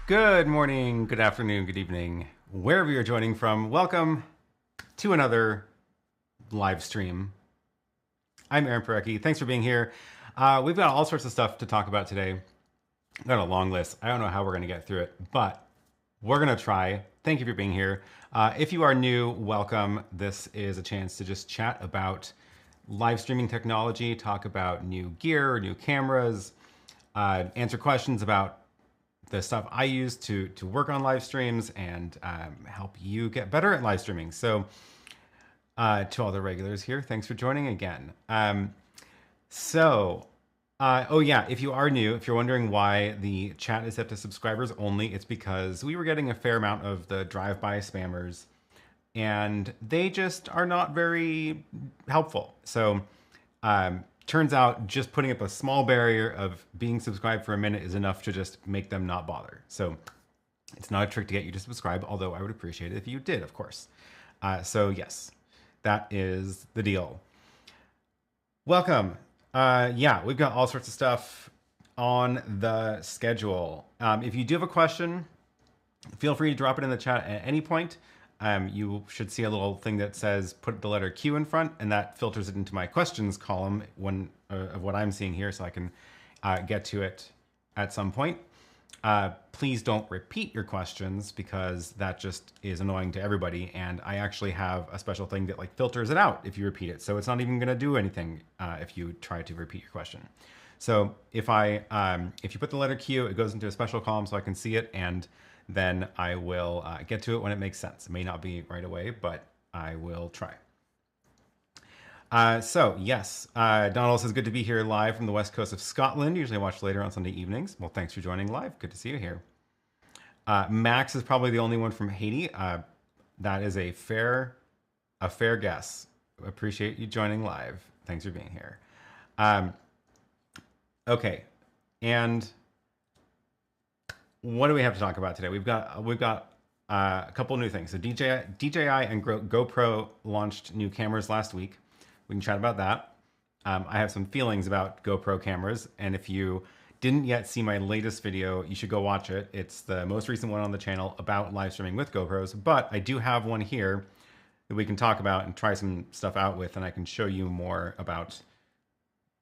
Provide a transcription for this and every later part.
Good morning, good afternoon, good evening, wherever you're joining from. Welcome to another live stream. I'm Aaron Parecki. Thanks for being here. We've got all sorts of stuff to talk about today. I've got a long list. I don't know how we're going to get through it, but we're going to try. Thank you for being here. If you are new, welcome. This is a chance to just chat about live streaming technology, talk about new gear, new cameras, answer questions about the stuff I use to work on live streams and help you get better at live streaming. So to all the regulars here, thanks for joining again. Oh yeah, if you are new, if you're wondering why the chat is set to subscribers only, it's because we were getting a fair amount of the drive-by spammers and they just are not very helpful. So turns out just putting up a small barrier of being subscribed for a minute is enough to just make them not bother. So it's not a trick to get you to subscribe, although I would appreciate it if you did, of course. So yes, that is the deal. Welcome. Yeah, we've got all sorts of stuff on the schedule. If you do have a question, feel free to drop it in the chat at any point. You should see a little thing that says put the letter Q in front, and that filters it into my questions column of what I'm seeing here, so I can get to it at some point. Please don't repeat your questions because that just is annoying to everybody, and I actually have a special thing that like filters it out if you repeat it, so it's not even going to do anything if you try to repeat your question. So if you put the letter Q, it goes into a special column so I can see it, and then I will get to it when it makes sense. It may not be right away, but I will try. So yes, Donald says, good to be here live from the west coast of Scotland. Usually I watch later on Sunday evenings. Well, thanks for joining live. Good to see you here. Max is probably the only one from Haiti. That is a fair guess. Appreciate you joining live. Thanks for being here. Okay, and what do we have to talk about today? We've got a couple new things. So DJI and GoPro launched new cameras last week. We can chat about that. I have some feelings about GoPro cameras, and if you didn't yet see my latest video, you should go watch it. It's the most recent one on the channel about live streaming with GoPros, but I do have one here that we can talk about and try some stuff out with, and I can show you more about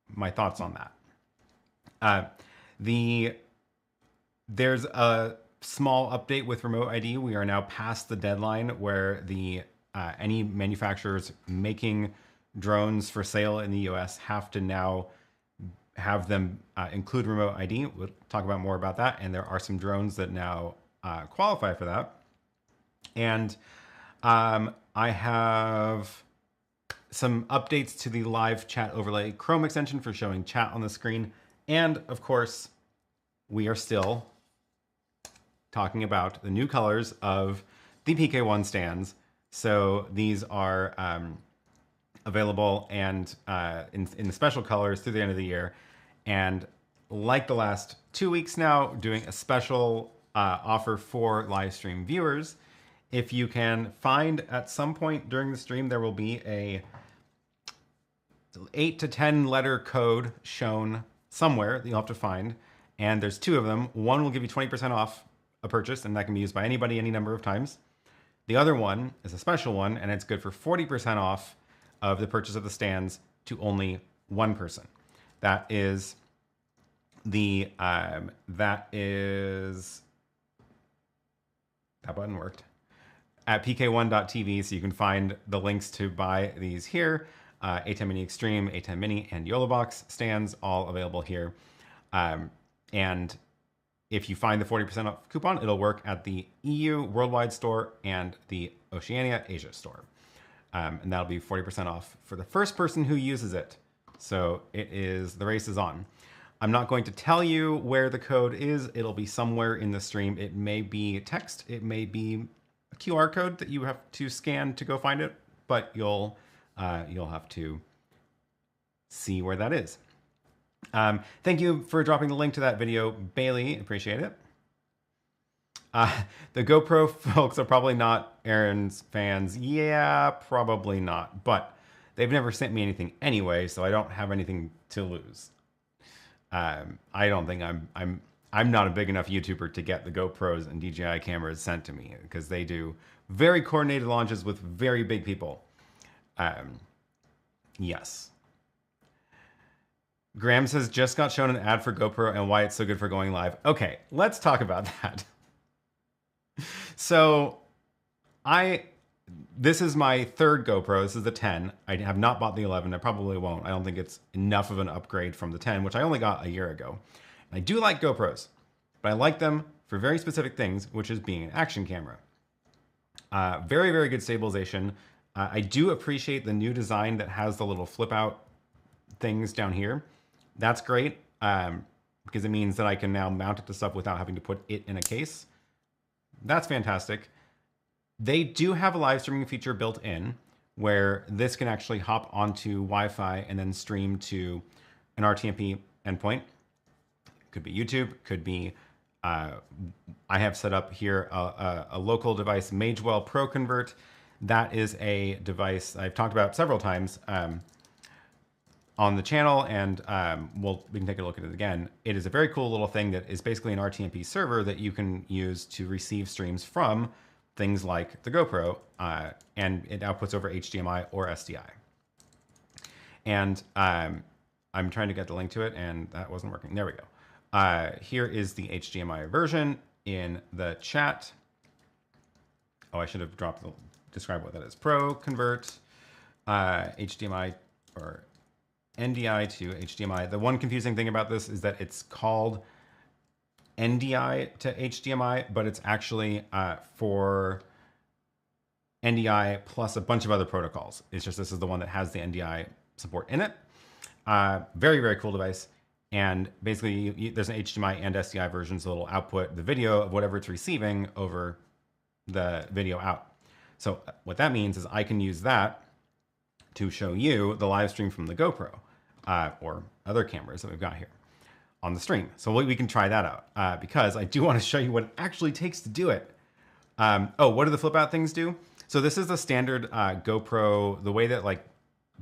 my thoughts on that. There's a small update with remote ID. We are now past the deadline where any manufacturers making drones for sale in the US have to now have them include remote ID. We'll talk about more about that. And there are some drones that now qualify for that. And I have some updates to the live chat overlay Chrome extension for showing chat on the screen. And of course, we are still talking about the new colors of the PK1 stands. So these are available and in the special colors through the end of the year. And like the last 2 weeks now, doing a special offer for live stream viewers. If you can find at some point during the stream, there will be a 8 to 10 letter code shown somewhere that you'll have to find. And there's two of them. One will give you 20% off a purchase, and that can be used by anybody any number of times. The other one is a special one, and it's good for 40% off of the purchase of the stands to only one person. That is that button worked at pk1.tv, so you can find the links to buy these here. ATEM Mini Extreme, ATEM Mini, and YoloBox stands all available here. And if you find the 40% off coupon, it'll work at the EU Worldwide Store and the Oceania Asia Store. And that'll be 40% off for the first person who uses it. So the race is on. I'm not going to tell you where the code is. It'll be somewhere in the stream. It may be text. It may be a QR code that you have to scan to go find it, but you'll have to see where that is. Thank you for dropping the link to that video, Bailey. Appreciate it. The GoPro folks are probably not Aaron's fans. Yeah, probably not. But they've never sent me anything anyway, so I don't have anything to lose. I don't think I'm I'm not a big enough YouTuber to get the GoPros and DJI cameras sent to me because they do very coordinated launches with very big people. Yes. Graham says, just got shown an ad for GoPro and why it's so good for going live. Okay, let's talk about that. So this is my third GoPro. This is the 10. I have not bought the 11. I probably won't. I don't think it's enough of an upgrade from the 10, which I only got a year ago. And I do like GoPros, but I like them for very specific things, which is being an action camera. Very, very good stabilization. I do appreciate the new design that has the little flip out things down here. That's great because it means that I can now mount it to stuff without having to put it in a case. That's fantastic. They do have a live streaming feature built in where this can actually hop onto Wi-Fi and then stream to an RTMP endpoint. Could be YouTube, could be, I have set up here a local device, Magewell ProConvert. That is a device I've talked about several times on the channel, and we can take a look at it again. It is a very cool little thing that is basically an RTMP server that you can use to receive streams from things like the GoPro, and it outputs over HDMI or SDI. And I'm trying to get the link to it, and that wasn't working. There we go. Here is the HDMI version in the chat. Oh, I should have described what that is. ProConvert HDMI or NDI to HDMI. The one confusing thing about this is that it's called NDI to HDMI, but it's actually for NDI plus a bunch of other protocols. It's just this is the one that has the NDI support in it. Very, very cool device. And basically, there's an HDMI and SDI version, so it'll output the video of whatever it's receiving over the video out. So what that means is I can use that to show you the live stream from the GoPro or other cameras that we've got here on the stream. So we can try that out because I do want to show you what it actually takes to do it. Oh, what do the flip out things do? So this is the standard GoPro, the way that like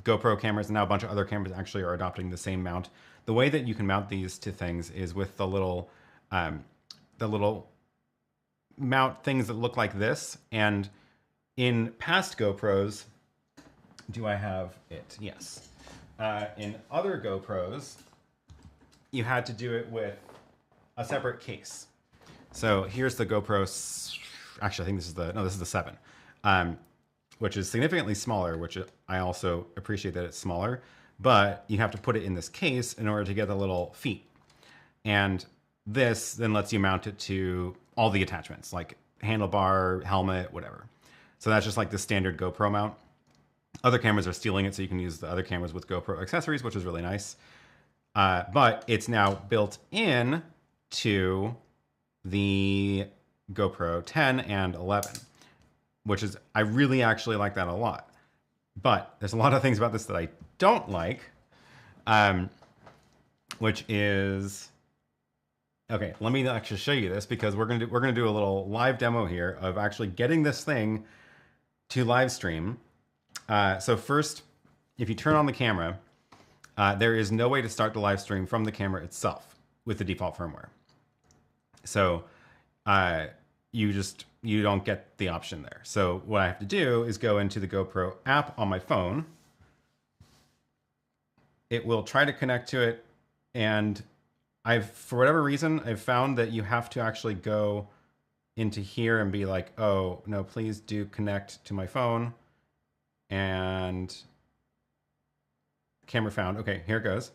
GoPro cameras and now a bunch of other cameras actually are adopting the same mount. The way that you can mount these to things is with the little mount things that look like this. And in past GoPros, do I have it? Yes. In other GoPros, you had to do it with a separate case. So here's the GoPro. Actually, I think this is the 7, which is significantly smaller, which I also appreciate that it's smaller, but you have to put it in this case in order to get the little feet. And this then lets you mount it to all the attachments like handlebar, helmet, whatever. So that's just like the standard GoPro mount. Other cameras are stealing it, so you can use the other cameras with GoPro accessories, which is really nice. But it's now built in to the GoPro 10 and 11, which is, I really actually like that a lot. But there's a lot of things about this that I don't like, which is, okay, let me actually show you this because we're gonna do a little live demo here of actually getting this thing to live stream. So first, if you turn on the camera, there is no way to start the live stream from the camera itself with the default firmware. So you don't get the option there. So what I have to do is go into the GoPro app on my phone. It will try to connect to it, and for whatever reason, I've found that you have to actually go into here and be like, oh no, please do connect to my phone. And camera found. Okay, here it goes.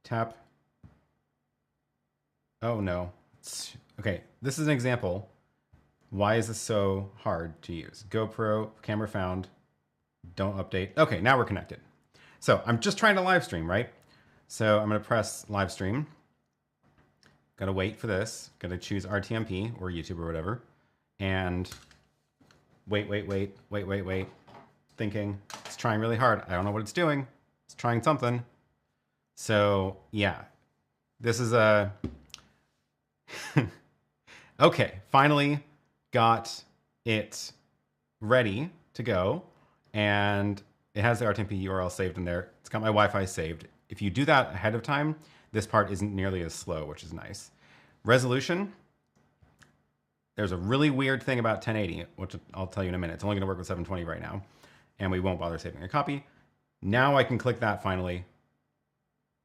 Tap. Oh no. Okay, this is an example. Why is this so hard to use? GoPro, camera found, don't update. Okay, now we're connected. So I'm just trying to live stream, right? So I'm gonna press live stream. Gotta wait for this. Gotta choose RTMP or YouTube or whatever. And wait. Thinking, it's trying really hard. I don't know what it's doing. It's trying something. So yeah, this is a, okay, finally got it ready to go. And it has the RTMP URL saved in there. It's got my Wi-Fi saved. If you do that ahead of time, this part isn't nearly as slow, which is nice. Resolution. There's a really weird thing about 1080, which I'll tell you in a minute. It's only going to work with 720 right now, and we won't bother saving a copy. Now I can click that finally,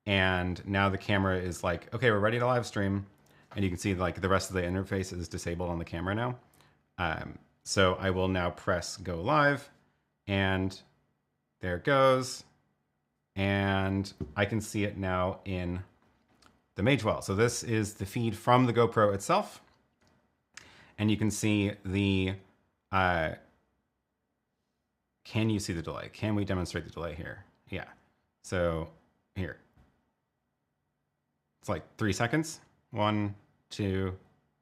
and now the camera is like, okay, we're ready to live stream, and you can see like the rest of the interface is disabled on the camera now. So I will now press go live, and there it goes, and I can see it now in the Magewell. So this is the feed from the GoPro itself. And you can see the, can you see the delay? Can we demonstrate the delay here? Yeah. So here. It's like 3 seconds. 1, 2,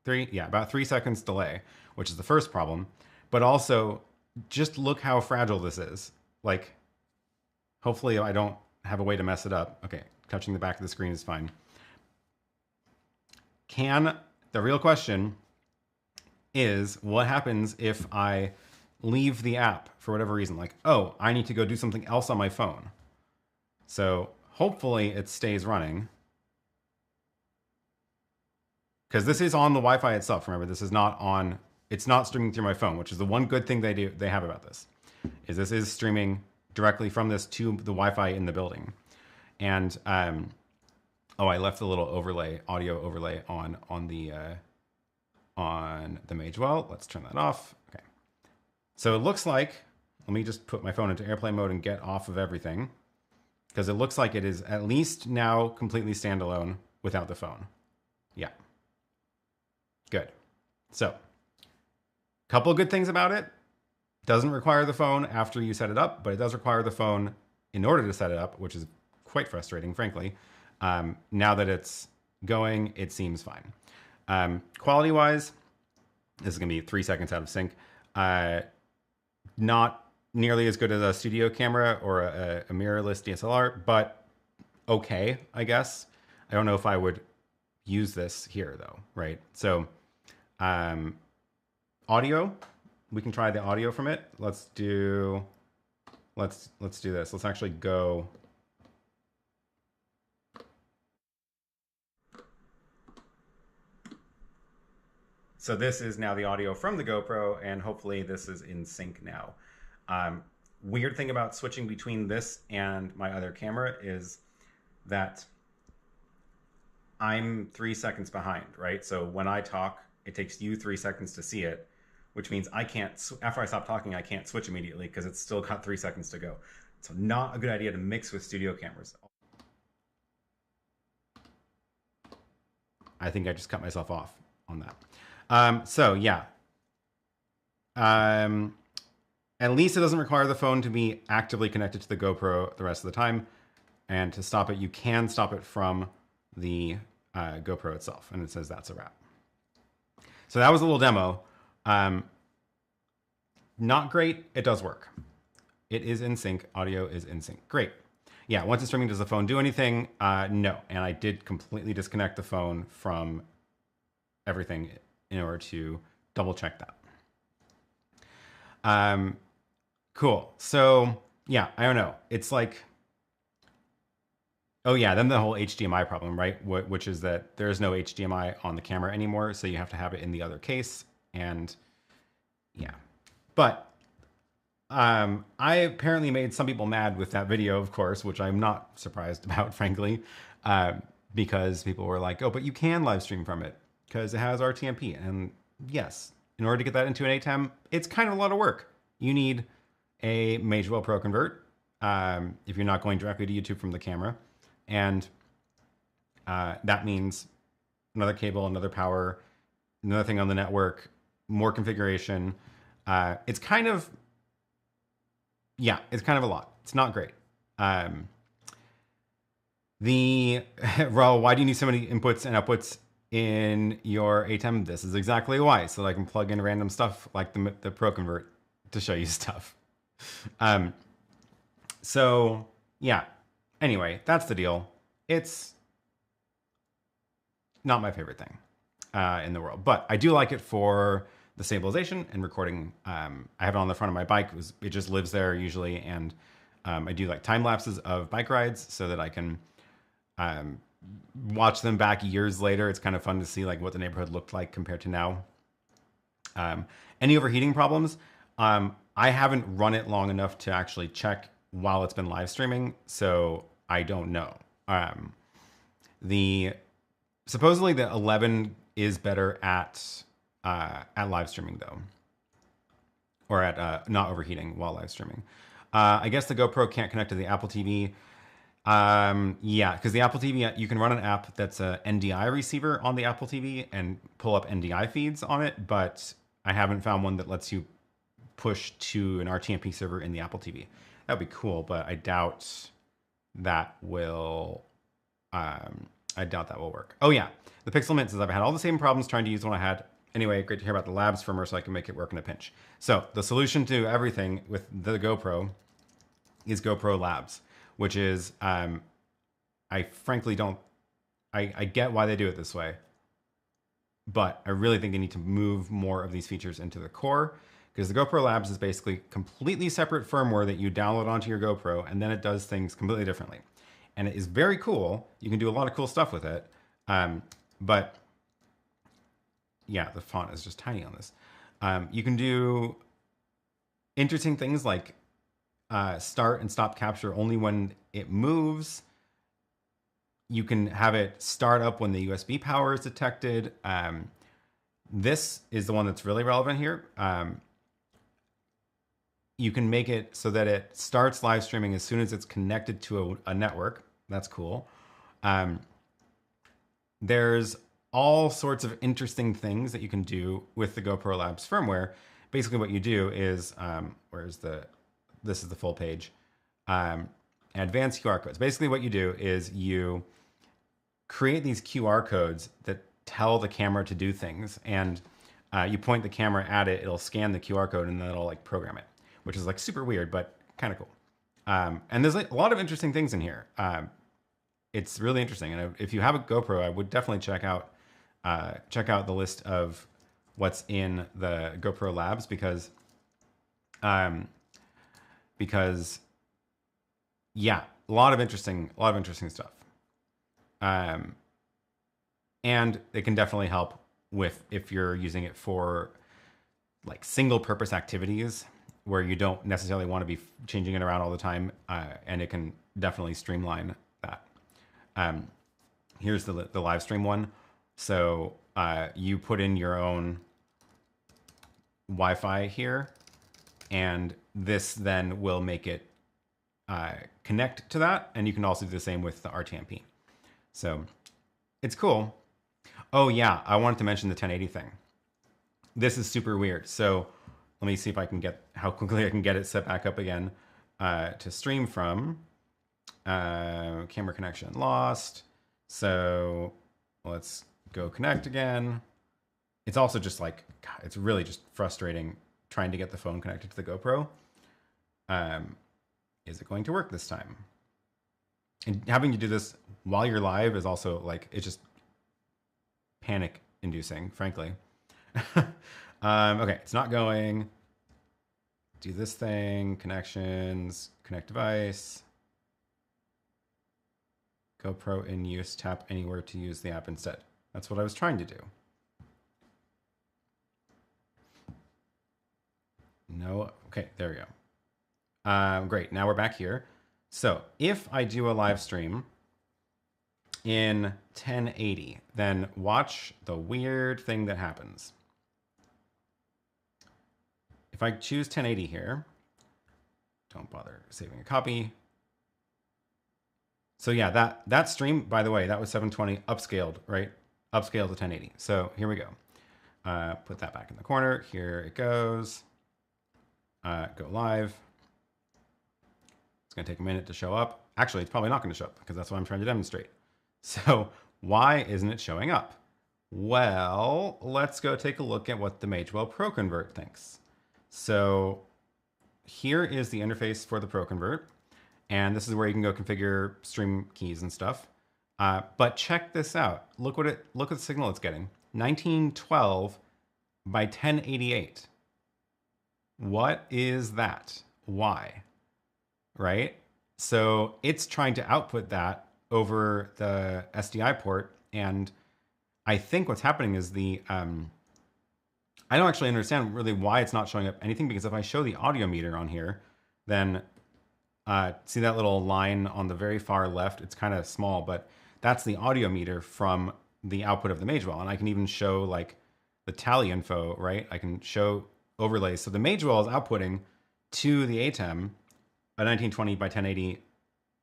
3. Yeah, about 3 seconds delay, which is the first problem. But also, just look how fragile this is. Like, hopefully I don't have a way to mess it up. Okay, touching the back of the screen is fine. The real question is, what happens if I leave the app for whatever reason? Like, oh, I need to go do something else on my phone. So hopefully it stays running, because this is on the Wi-Fi itself. Remember, this is not on, it's not streaming through my phone, which is the one good thing they have about this, is this is streaming directly from this to the Wi-Fi in the building. And oh, I left the little overlay, audio overlay on the Magewell. Let's turn that off. Okay. So it looks like, let me just put my phone into airplane mode and get off of everything, because it looks like it is at least now completely standalone without the phone. Yeah. Good. So, couple of good things about it. Doesn't require the phone after you set it up, but it does require the phone in order to set it up, which is quite frustrating, frankly. Now that it's going, it seems fine. Quality-wise, this is going to be 3 seconds out of sync. Not nearly as good as a studio camera or a mirrorless DSLR, but okay, I guess. I don't know if I would use this here, though, right? So, audio, we can try the audio from it. Let's do this. Let's actually go. So this is now the audio from the GoPro, and hopefully this is in sync now. Weird thing about switching between this and my other camera is that I'm 3 seconds behind, right? So when I talk, it takes you 3 seconds to see it, which means I can't, after I stop talking, I can't switch immediately because it's still got 3 seconds to go. So not a good idea to mix with studio cameras. I think I just cut myself off on that. So yeah, at least it doesn't require the phone to be actively connected to the GoPro the rest of the time. And to stop it, you can stop it from the GoPro itself. And it says that's a wrap. So that was a little demo. Not great. It does work. It is in sync. Audio is in sync. Great. Yeah, once it's streaming, does the phone do anything? No. And I did completely disconnect the phone from everything in order to double check that. Cool. So yeah, I don't know. It's like, oh yeah, then the whole HDMI problem, right? Which is that there's no HDMI on the camera anymore. So you have to have it in the other case. And yeah, but I apparently made some people mad with that video, of course, which I'm not surprised about, frankly, because people were like, oh, but you can live stream from it because it has RTMP. And yes, in order to get that into an ATEM, it's kind of a lot of work. You need a Magewell ProConvert if you're not going directly to YouTube from the camera. And that means another cable, another power, another thing on the network, more configuration. It's kind of, yeah, it's kind of a lot. It's not great. Raul, why do you need so many inputs and outputs in your ATEM? This is exactly why, so that I can plug in random stuff like the ProConvert to show you stuff. So yeah, anyway, that's the deal. It's not my favorite thing in the world, but I do like it for the stabilization and recording. I have it on the front of my bike. It just lives there usually, and I do like time lapses of bike rides so that I can watch them back years later, it's kind of fun to see like what the neighborhood looked like compared to now. Any overheating problems? I haven't run it long enough to actually check while it's been live streaming, so I don't know. Supposedly the 11 is better at live streaming though, or at not overheating while live streaming. I guess the GoPro can't connect to the Apple TV. Yeah, because the Apple TV, you can run an app that's a NDI receiver on the Apple TV and pull up NDI feeds on it, but I haven't found one that lets you push to an RTMP server in the Apple TV. That would be cool, but I doubt that will work. Oh yeah, the Pixel Mint says I've had all the same problems trying to use the one I had. Anyway, great to hear about the Labs firmware so I can make it work in a pinch. So the solution to everything with the GoPro is GoPro Labs, which is, I frankly don't, I get why they do it this way, but I really think they need to move more of these features into the core, because the GoPro Labs is basically completely separate firmware that you download onto your GoPro, and then it does things completely differently. And it is very cool. You can do a lot of cool stuff with it. But yeah, the font is just tiny on this. You can do interesting things like start and stop capture only when it moves. You can have it start up when the USB power is detected. This is the one that's really relevant here. You can make it so that it starts live streaming as soon as it's connected to a network. That's cool. There's all sorts of interesting things that you can do with the GoPro Labs firmware. Basically what you do is, this is the full page, advanced QR codes. Basically what you do is you create these QR codes that tell the camera to do things, and you point the camera at it, it'll scan the QR code, and then it'll like program it, which is like super weird, but kind of cool. And there's like a lot of interesting things in here. It's really interesting. And if you have a GoPro, I would definitely check out the list of what's in the GoPro Labs, because yeah, a lot of interesting stuff. And it can definitely help with if you're using it for like single purpose activities where you don't necessarily want to be changing it around all the time, and it can definitely streamline that. Here's the live stream one. So you put in your own Wi-Fi here, and this then will make it connect to that, and you can also do the same with the RTMP. So it's cool. Oh yeah, I wanted to mention the 1080 thing. This is super weird. So let me see if I can get how quickly I can get it set back up again to stream from. Camera connection lost. So let's go connect again. It's also just like, God, it's really just frustrating trying to get the phone connected to the GoPro. Is it going to work this time? And having to do this while you're live is also like, it's just panic inducing, frankly. Okay, it's not going. Do this thing, connections, connect device. GoPro in use, tap anywhere to use the app instead. That's what I was trying to do. No, okay, there we go. Great, now we're back here. So if I do a live stream in 1080, then watch the weird thing that happens. If I choose 1080 here, don't bother saving a copy. So yeah, that stream, by the way, that was 720 upscaled, right? Upscaled to 1080. So here we go. Put that back in the corner. Here it goes. Go live. It's going to take a minute to show up. Actually, it's probably not going to show up because that's what I'm trying to demonstrate. So why isn't it showing up? Well, let's go take a look at what the Magewell ProConvert thinks. So here is the interface for the ProConvert. And this is where you can go configure stream keys and stuff. But check this out. Look at the signal it's getting. 1912 by 1088. What is that? Why? Right? So it's trying to output that over the SDI port, and I think what's happening is I don't actually understand really why it's not showing up anything, because if I show the audio meter on here, then see that little line on the very far left? It's kind of small, but that's the audio meter from the output of the Magewell. And I can even show like the tally info, right? I can show overlays. So the Magewell is outputting to the ATEM a 1920 by 1080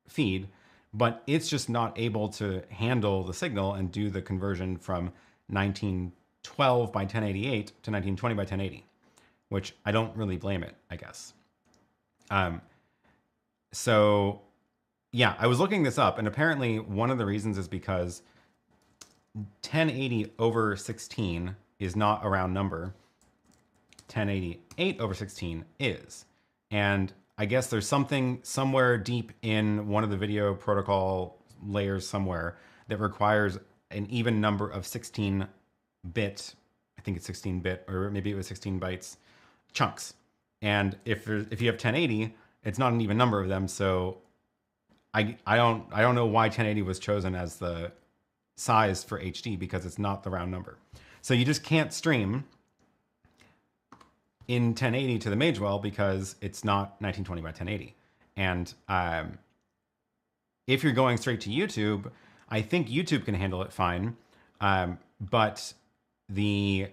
feed, but it's just not able to handle the signal and do the conversion from 1912 by 1088 to 1920 by 1080, which I don't really blame it, I guess. So yeah, I was looking this up, and apparently one of the reasons is because 1080 over 16 is not a round number. 1088 over 16 is. And I guess there's something somewhere deep in one of the video protocol layers somewhere that requires an even number of 16-bit, I think it's 16-bit, or maybe it was 16 bytes, chunks. And if you have 1080, it's not an even number of them, so I don't know why 1080 was chosen as the size for HD, because it's not the round number. So you just can't stream in 1080 to the Magewell because it's not 1920 by 1080. And if you're going straight to YouTube, I think YouTube can handle it fine, but it'll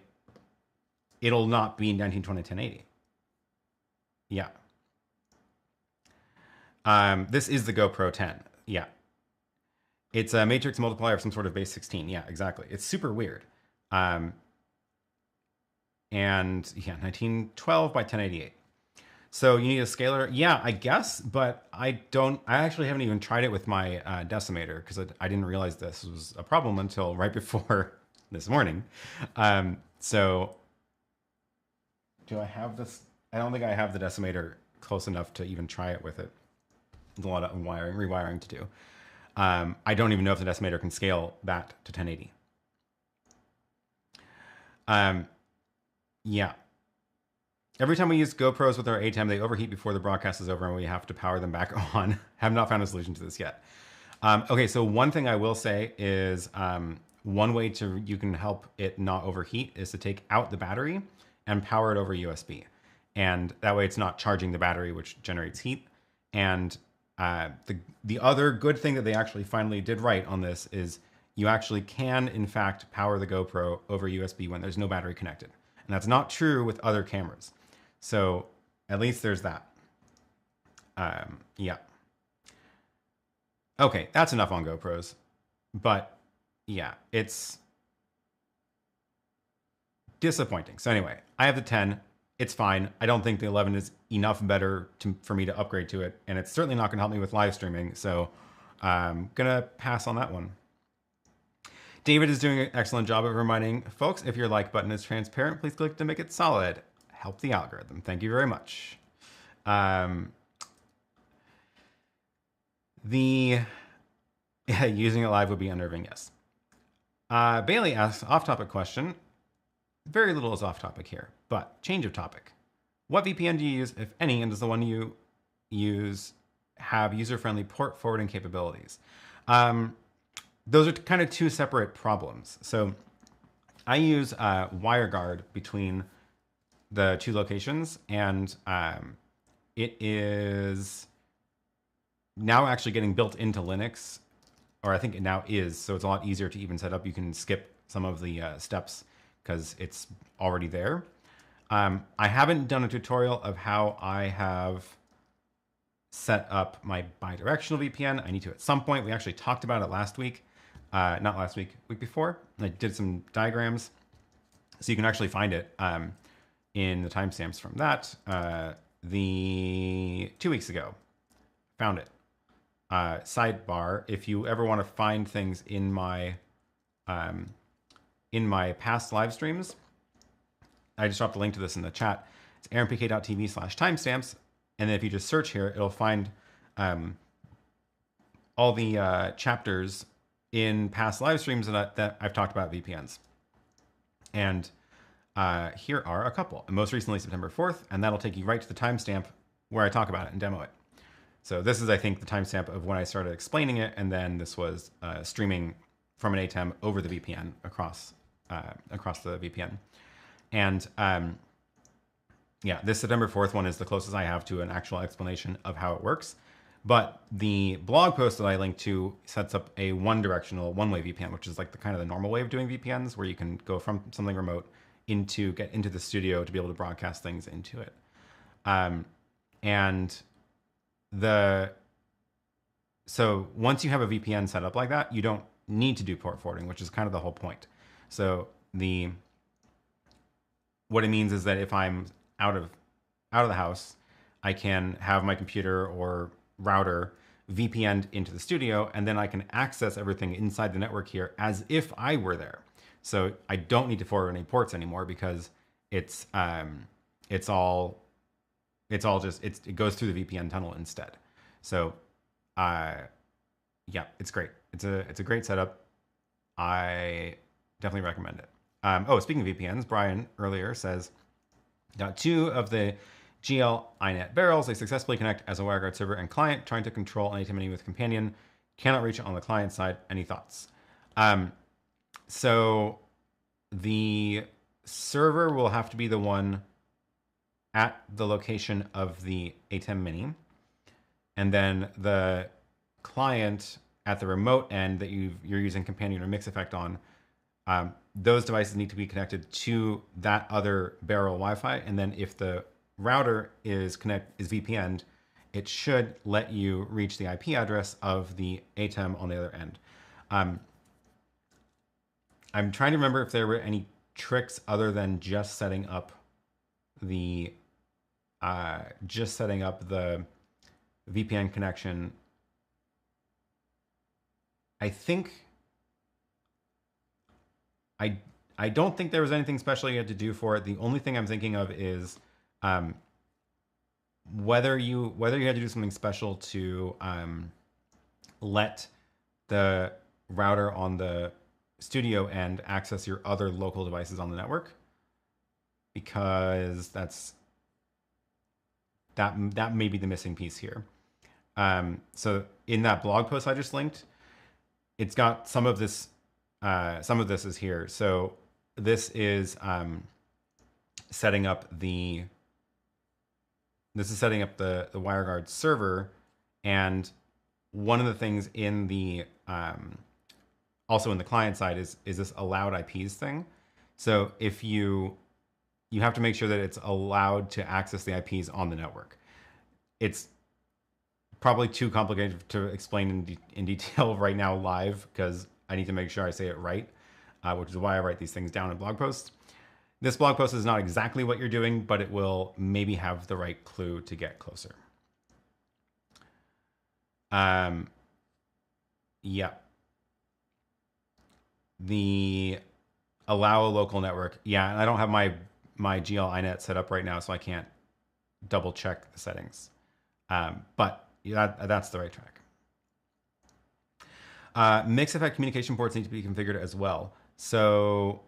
not be 1920 1080. Yeah. This is the GoPro 10. Yeah. It's a matrix multiplier of some sort of base 16. Yeah, exactly. It's super weird. And yeah, 1912 by 1088. So you need a scaler? Yeah, I guess, but I actually haven't even tried it with my decimator, because I didn't realize this was a problem until right before this morning. So do I have this? I don't think I have the decimator close enough to even try it with it. There's a lot of rewiring to do. I don't even know if the decimator can scale that to 1080. Yeah. Every time we use GoPros with our ATEM, they overheat before the broadcast is over and we have to power them back on. Have not found a solution to this yet. Okay, so one thing I will say is one way you can help it not overheat is to take out the battery and power it over USB. And that way it's not charging the battery, which generates heat. And the other good thing that they actually finally did right on this is you actually can, in fact, power the GoPro over USB when there's no battery connected. And that's not true with other cameras. So at least there's that. Yeah. Okay, that's enough on GoPros. But yeah, it's disappointing. So anyway, I have the 10. It's fine. I don't think the 11 is enough better for me to upgrade to it. And it's certainly not going to help me with live streaming. So I'm going to pass on that one. David is doing an excellent job of reminding folks, if your like button is transparent, please click to make it solid. Help the algorithm. Thank you very much. Using it live would be unnerving, yes. Bailey asks, off-topic question. Very little is off-topic here, but change of topic. What VPN do you use, if any, and does the one you use have user-friendly port forwarding capabilities? Those are kind of two separate problems. So I use WireGuard between the two locations, and it is now actually getting built into Linux, or I think it now is, so it's a lot easier to even set up. You can skip some of the steps because it's already there. I haven't done a tutorial of how I have set up my bidirectional VPN. I need to at some point. We actually talked about it last week. Not last week, week before. I did some diagrams, so you can actually find it in the timestamps from that. The 2 weeks ago, found it. Sidebar: if you ever want to find things in my past live streams, I just dropped a link to this in the chat. It's aaronpk.tv/timestamps, and then if you just search here, it'll find all the chapters in past live streams that I've talked about VPNs. And here are a couple. And most recently, September 4th, and that'll take you right to the timestamp where I talk about it and demo it. So this is, I think, the timestamp of when I started explaining it, and then this was streaming from an ATEM over the VPN across the VPN. And yeah, this September 4th one is the closest I have to an actual explanation of how it works. But the blog post that I linked to sets up a one-directional, one-way VPN, which is like the kind of the normal way of doing VPNs, where you can go from something remote get into the studio to be able to broadcast things into it. So once you have a VPN set up like that, you don't need to do port forwarding, which is kind of the whole point. So what it means is that if I'm out of the house, I can have my computer or router VPN'd into the studio, and then I can access everything inside the network here as if I were there. So I don't need to forward any ports anymore, because it goes through the VPN tunnel instead. So yeah, it's great. It's a great setup. I definitely recommend it. Oh, speaking of VPNs, Brian earlier says, got 2 of the GL iNet barrels. They successfully connect as a WireGuard server and client, trying to control an ATEM Mini with Companion. Cannot reach it on the client side. Any thoughts? So the server will have to be the one at the location of the ATEM Mini. And then the client at the remote end that you're using Companion or Mix Effect on, those devices need to be connected to that other barrel Wi-Fi. And then if the router is VPN'd, it should let you reach the IP address of the ATEM on the other end. I'm trying to remember if there were any tricks other than just setting up the VPN connection. I don't think there was anything special you had to do for it. The only thing I'm thinking of is whether you had to do something special to let the router on the studio end access your other local devices on the network, because that may be the missing piece here. So in that blog post I just linked, it's got some of this. Some of this is here. So this is setting up the WireGuard server, and one of the things in the also in the client side is this allowed IPs thing. So if you have to make sure that it's allowed to access the IPs on the network. It's probably too complicated to explain in detail right now live, because I need to make sure I say it right, which is why I write these things down in blog posts. This blog post is not exactly what you're doing, but it will maybe have the right clue to get closer. Yeah. The allow a local network. Yeah, and I don't have my GL iNet set up right now, so I can't double check the settings. But that's the right track. Mix Effect communication ports need to be configured as well. So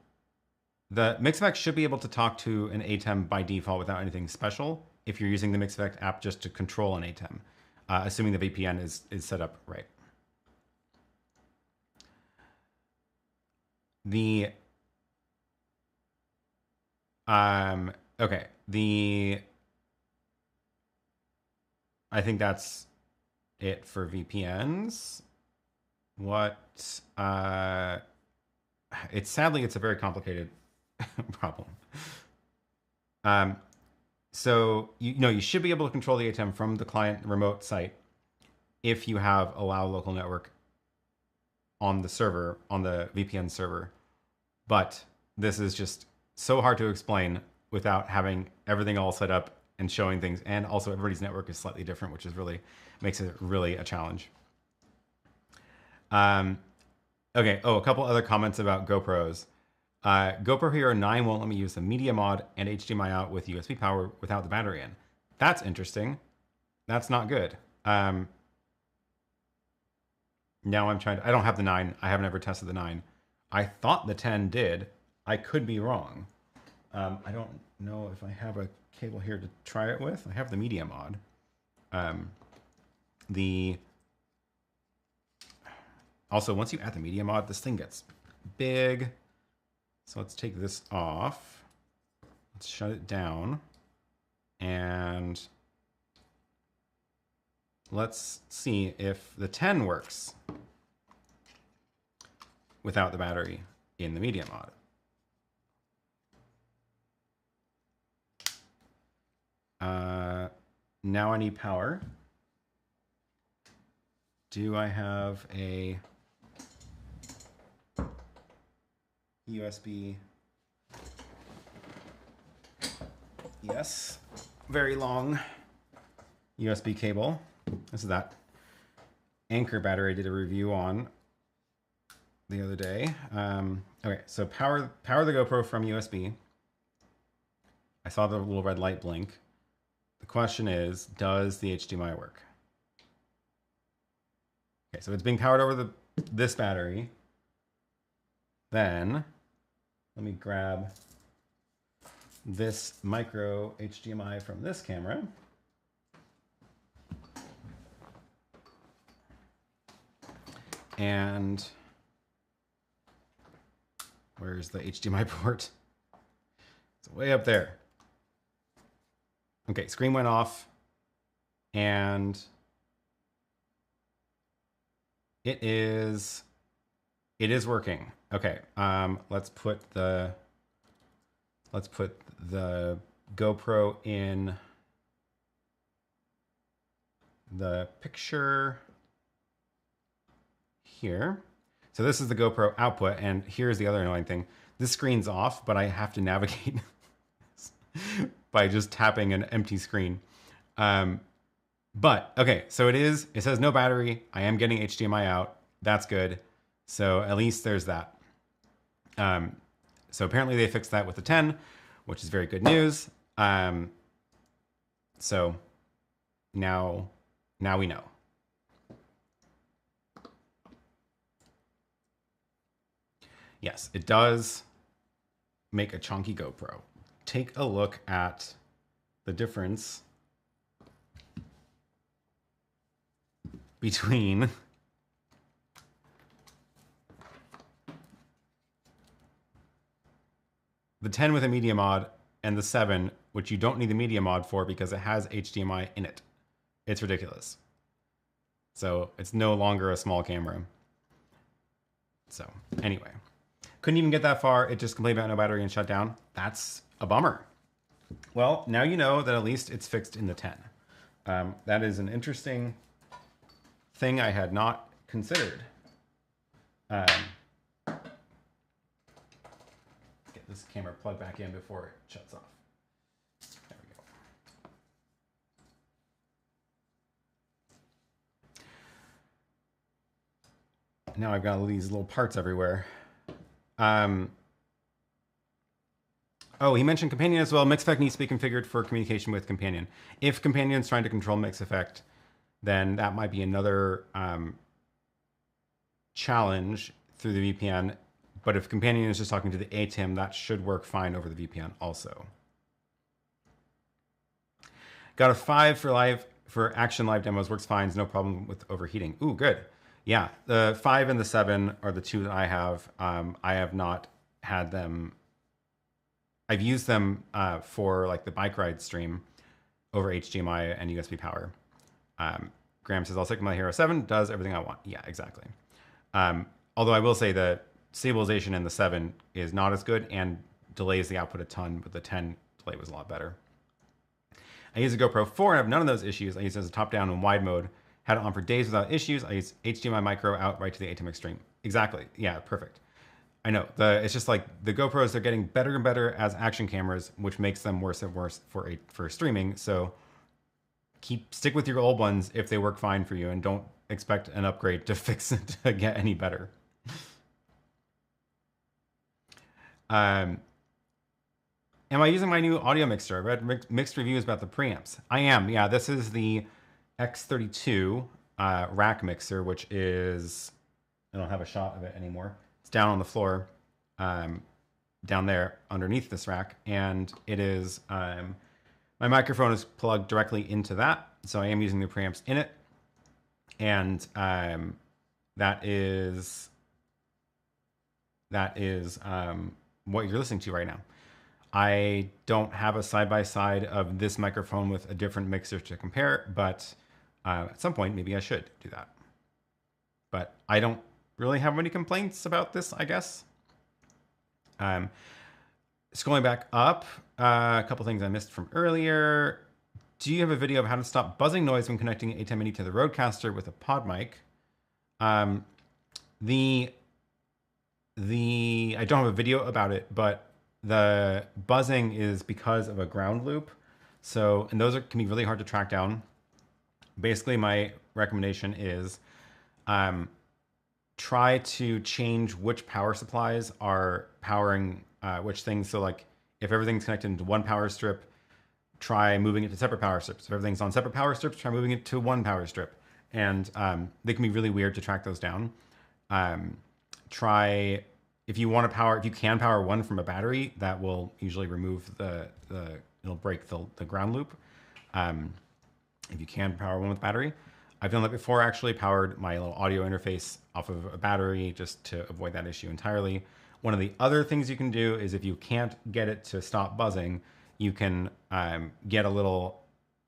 the Mix Effect should be able to talk to an ATEM by default without anything special if you're using the Mix Effect app just to control an ATEM, assuming the VPN is set up right. Okay, I think that's it for VPNs. Sadly, it's a very complicated problem. So you should be able to control the ATEM from the client remote site if you have allow local network on the server, on the VPN server. But this is just so hard to explain without having everything all set up and showing things. And also everybody's network is slightly different, which makes it really a challenge. Okay. Oh, a couple other comments about GoPros. GoPro HERO11 won't let me use the media mod and HDMI out with USB power without the battery in. That's interesting. That's not good. Now I'm trying to, I don't have the 9. I haven't ever tested the 9. I thought the 10 did. I could be wrong. I don't know if I have a cable here to try it with. I have the media mod. Also, once you add the media mod, this thing gets big. So let's take this off. Let's shut it down. And let's see if the 10 works without the battery in the media mod. Now I need power. Do I have a USB? Yes. Very long USB cable. This is that Anchor battery I did a review on the other day. Okay, so power the GoPro from USB. I saw the little red light blink. The question is, does the HDMI work? Okay, so it's being powered over this battery. Then let me grab this micro HDMI from this camera. And where's the HDMI port? It's way up there. Okay, screen went off and it is working. Okay, let's put the GoPro in the picture here. So this is the GoPro output, and here's the other annoying thing. This screen's off, but I have to navigate by just tapping an empty screen. But okay, so it says no battery. I am getting HDMI out. That's good. So at least there's that. So apparently they fixed that with the 10, which is very good news. So now we know. Yes, it does make a chunky GoPro. Take a look at the difference between the 10 with a media mod and the 7, which you don't need the media mod for because it has HDMI in it. It's ridiculous. So it's no longer a small camera. So anyway, couldn't even get that far. It just complained about no battery and shut down. That's a bummer. Well, now you know that at least it's fixed in the 10. That is an interesting thing I had not considered. Get this camera plugged back in before it shuts off. There we go. Now I've got all these little parts everywhere. Oh, he mentioned Companion as well. Mix Effect needs to be configured for communication with Companion. If Companion is trying to control Mix Effect, then that might be another challenge through the VPN. But if Companion is just talking to the ATEM, that should work fine over the VPN also. Got a 5 for Action live demos. Works fine. No problem with overheating. Ooh, good. Yeah, the 5 and the 7 are the two that I have. I have not had them. I've used them for like the bike ride stream over HDMI and USB power. Graham says, I'll stick with my HERO11, does everything I want. Yeah, exactly. Although I will say that stabilization in the 7 is not as good and delays the output a ton, but the 10 delay was a lot better. I use a GoPro 4 and have none of those issues. I use it as a top-down and wide mode. Had it on for days without issues. I use HDMI micro out right to the ATEM Extreme. Exactly. Yeah, perfect. I know. It's just like the GoPros, they're getting better and better as action cameras, which makes them worse and worse for streaming. So stick with your old ones if they work fine for you, and don't expect an upgrade to fix it to get any better. Am I using my new audio mixer? I read mixed reviews about the preamps. I am. Yeah, this is the X32 rack mixer, which is, I don't have a shot of it anymore. It's down on the floor, down there underneath this rack. And it is, my microphone is plugged directly into that. So I am using the preamps in it. And that is what you're listening to right now. I don't have a side-by-side of this microphone with a different mixer to compare, but at some point, maybe I should do that. But I don't really have any complaints about this, I guess. Scrolling back up, a couple things I missed from earlier. Do you have a video of how to stop buzzing noise when connecting ATEM Mini to the Rodecaster with a pod mic? I don't have a video about it, but the buzzing is because of a ground loop. So, and those can be really hard to track down. Basically, my recommendation is try to change which power supplies are powering which things. So like if everything's connected into one power strip, try moving it to separate power strips. If everything's on separate power strips, try moving it to one power strip. And they can be really weird to track those down. Try, if you want to power, if you can power one from a battery, that will usually remove it'll break the ground loop. If you can power one with battery. I've done that before, actually powered my little audio interface off of a battery just to avoid that issue entirely. One of the other things you can do is if you can't get it to stop buzzing, you can get a little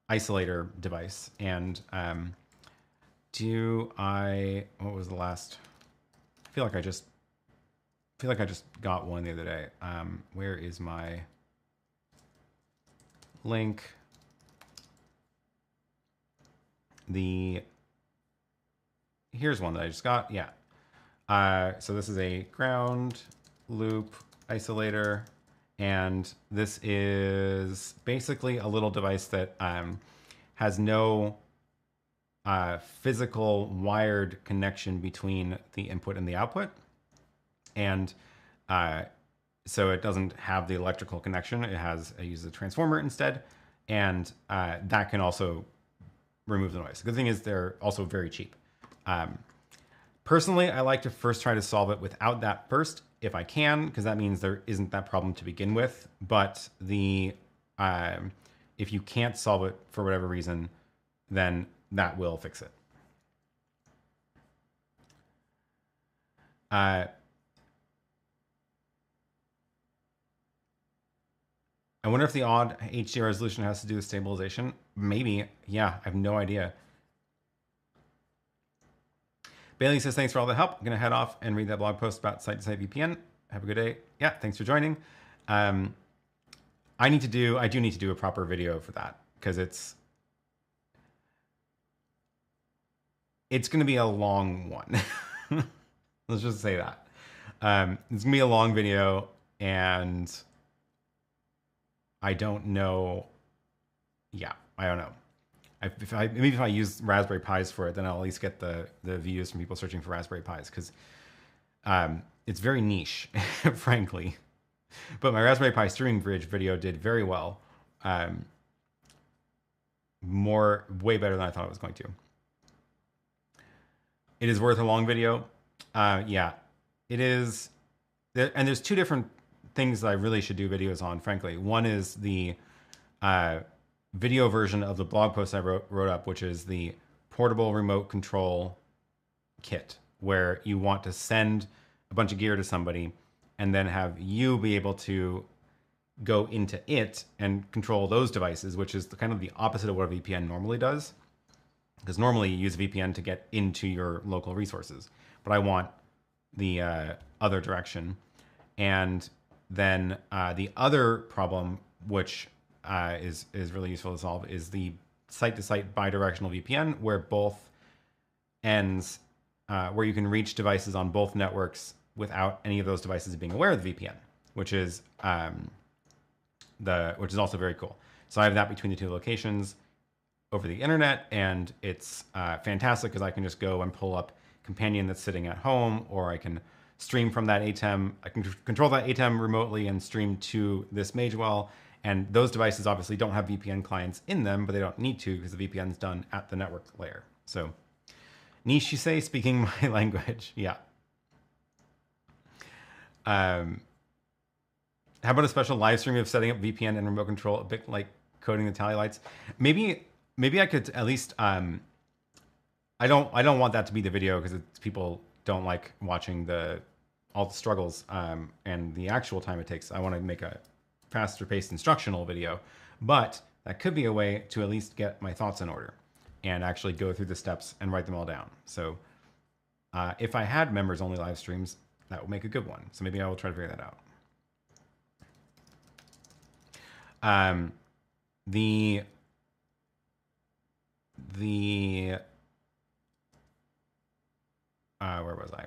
isolator device. And what was the last? I feel like I just got one the other day. Where is my link? Here's one that I just got. Yeah. So this is a ground loop isolator, and this is basically a little device that has no physical wired connection between the input and the output. And so it doesn't have the electrical connection. It uses a transformer instead. And that can also remove the noise. The good thing is they're also very cheap. Personally, I like to first try to solve it without that first, if I can, because that means there isn't that problem to begin with. But if you can't solve it for whatever reason, then that will fix it. I wonder if the odd HD resolution has to do with stabilization. Maybe. Yeah, I have no idea. Bailey says, thanks for all the help. I'm going to head off and read that blog post about site-to-site VPN. Have a good day. Yeah, thanks for joining. I do need to do a proper video for that because it's going to be a long one. Let's just say that. It's going to be a long video, and I don't know. Yeah, I don't know. Maybe if I use Raspberry Pis for it, then I'll at least get the views from people searching for Raspberry Pis, because it's very niche, frankly. But my Raspberry Pi streaming bridge video did very well. Way better than I thought it was going to. It is worth a long video. Yeah, it is. And there's two different things that I really should do videos on, frankly. One is the video version of the blog post I wrote up, which is the portable remote control kit, where you want to send a bunch of gear to somebody and then have you be able to go into it and control those devices, which is kind of the opposite of what a VPN normally does. Because normally you use a VPN to get into your local resources, but I want the other direction. And then the other problem, which is really useful to solve, is the site-to-site bidirectional VPN, where both ends, where you can reach devices on both networks without any of those devices being aware of the VPN, which is also very cool. So I have that between the two locations over the internet, and it's fantastic because I can just go and pull up Companion that's sitting at home, or I can stream from that ATEM. I can control that ATEM remotely and stream to this Magewell. And those devices obviously don't have VPN clients in them, but they don't need to because the VPN is done at the network layer. So, niche, you say, speaking my language. Yeah. How about a special live stream of setting up VPN and remote control, a bit like coding the tally lights? Maybe I could at least I don't want that to be the video because people don't like watching all the struggles and the actual time it takes. I want to make a faster paced instructional video, but that could be a way to at least get my thoughts in order and actually go through the steps and write them all down. So if I had members only live streams, that would make a good one. So maybe I will try to figure that out. Where was I?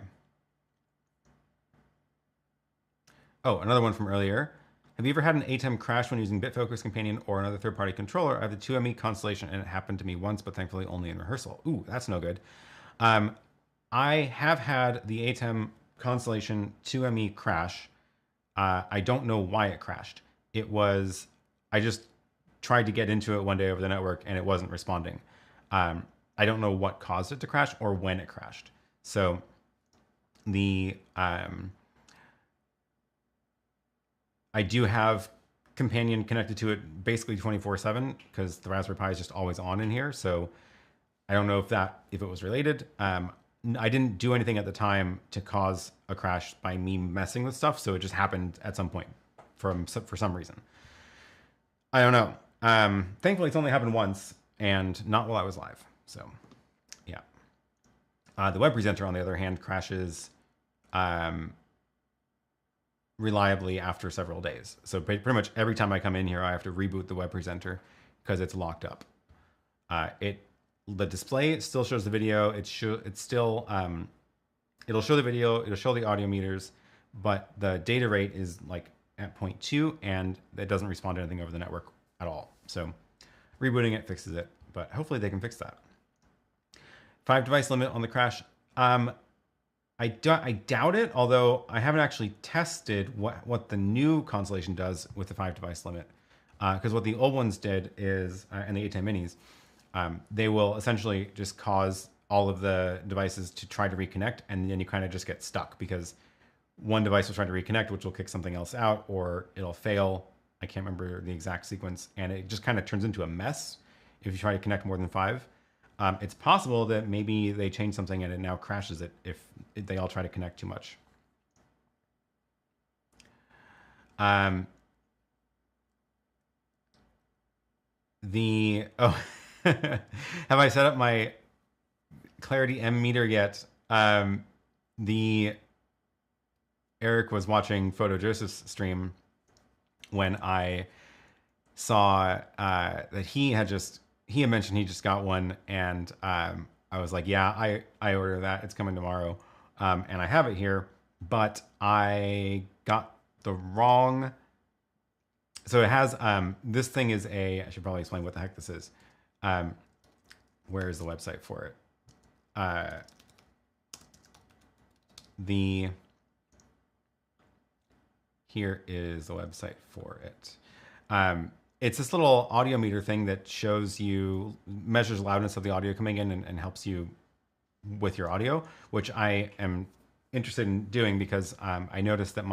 Oh, another one from earlier. Have you ever had an ATEM crash when using BitFocus Companion or another third-party controller? I have the 2ME Constellation, and it happened to me once, but thankfully only in rehearsal. Ooh, that's no good. I have had the ATEM Constellation 2ME crash. I don't know why it crashed. I just tried to get into it one day over the network, and it wasn't responding. I don't know what caused it to crash or when it crashed. So I do have Companion connected to it basically 24/7 because the Raspberry Pi is just always on in here. So I don't know if it was related. I didn't do anything at the time to cause a crash by me messing with stuff. So it just happened at some point for some reason. I don't know. Thankfully, it's only happened once and not while I was live. So yeah. The web presenter, on the other hand, crashes reliably after several days. So pretty much every time I come in here, I have to reboot the web presenter because it's locked up. The display still shows the video. It'll show the video. It'll show the audio meters, but the data rate is like at 0.2, and it doesn't respond to anything over the network at all. So rebooting it fixes it, but hopefully they can fix that. 5 device limit on the crash. I doubt it, although I haven't actually tested what the new Constellation does with the 5 device limit. Because what the old ones did is, and the ATEM Minis, they will essentially just cause all of the devices to try to reconnect, and then you kind of just get stuck because one device will try to reconnect, which will kick something else out, or it'll fail. I can't remember the exact sequence, and it just kind of turns into a mess if you try to connect more than 5. It's possible that maybe they change something and it now crashes it if they all try to connect too much. Have I set up my Clarity M meter yet? Eric was watching Photo Joseph's stream when I saw that he had mentioned he just got one, and I was like, yeah, I ordered that. It's coming tomorrow. And I have it here, but I got the wrong. So it has, this thing is I should probably explain what the heck this is. Where is the website for it? Here is the website for it. It's this little audio meter thing that measures loudness of the audio coming in and helps you with your audio, which I am interested in doing because I noticed that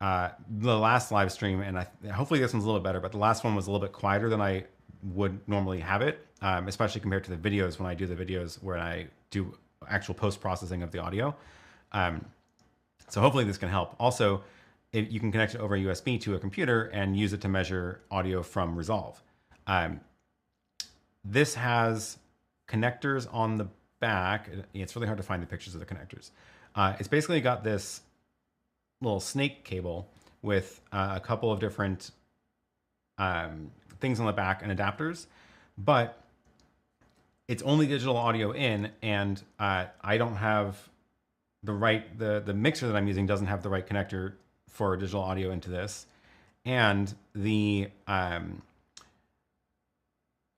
the last live stream, and hopefully this one's a little bit better, but the last one was a little bit quieter than I would normally have it, especially compared to the videos when I do the videos where I do actual post-processing of the audio. So hopefully this can help. Also, you can connect it over USB to a computer and use it to measure audio from Resolve. This has connectors on the back. It's really hard to find the pictures of the connectors. It's basically got this little snake cable with a couple of different things on the back and adapters, but it's only digital audio in, and I don't have the mixer that I'm using doesn't have the right connector for digital audio into this, and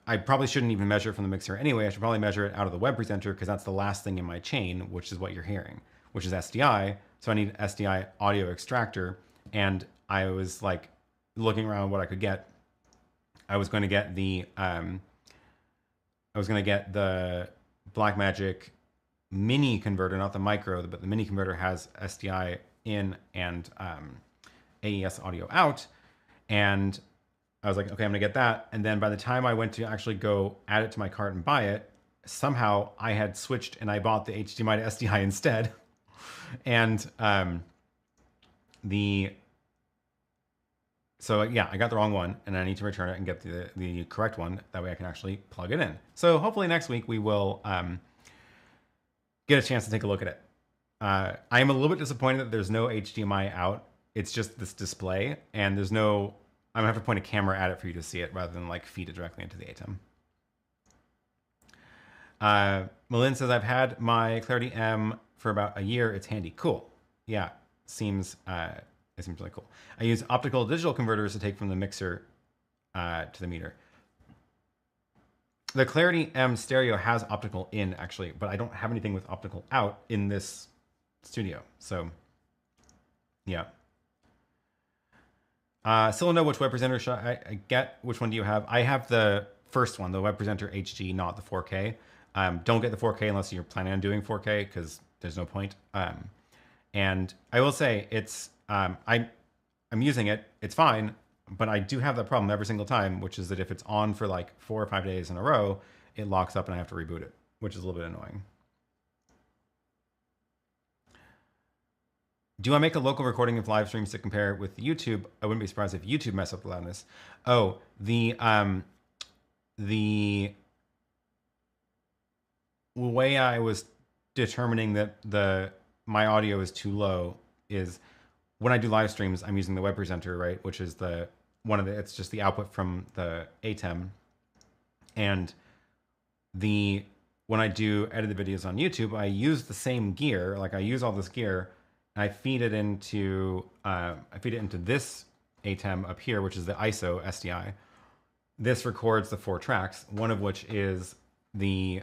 I probably shouldn't even measure it from the mixer anyway. I should probably measure it out of the web presenter because that's the last thing in my chain, which is what you're hearing, which is SDI. So I need an SDI audio extractor, and I was like looking around what I could get. I was going to get the Blackmagic Mini converter, not the micro, but the Mini converter has SDI in and AES audio out, and I was like, okay, I'm gonna get that. And then by the time I went to actually go add it to my cart and buy it, somehow I had switched and I bought the HDMI to SDI instead. And so yeah, I got the wrong one, and I need to return it and get the correct one. That way I can actually plug it in. So hopefully next week we will get a chance to take a look at it. I am a little bit disappointed that there's no HDMI out. It's just this display, and there's no... I'm gonna have to point a camera at it for you to see it rather than like feed it directly into the ATEM. Malin says, I've had my Clarity M for about a year. It's handy. Cool. Yeah, seems it seems really cool. I use optical digital converters to take from the mixer to the meter. The Clarity M stereo has optical in, actually, but I don't have anything with optical out in this studio. So, yeah. Still don't know which web presenter should I get. Which one do you have? I have the first one, the web presenter HD, not the 4K. Don't get the 4K unless you're planning on doing 4K, because there's no point. And I will say it's I'm using it. It's fine, but I do have that problem every single time, which is that if it's on for like 4 or 5 days in a row, it locks up and I have to reboot it, which is a little bit annoying. Do I make a local recording of live streams to compare with YouTube? I wouldn't be surprised if YouTube messed up the loudness. Oh, the way I was determining that my audio is too low is when I do live streams, I'm using the web presenter, right? Which is it's just the output from the ATEM. And when I do edit the videos on YouTube, I use the same gear. Like I use all this gear, and I feed it into this ATEM up here, which is the ISO SDI. This records the 4 tracks, one of which is the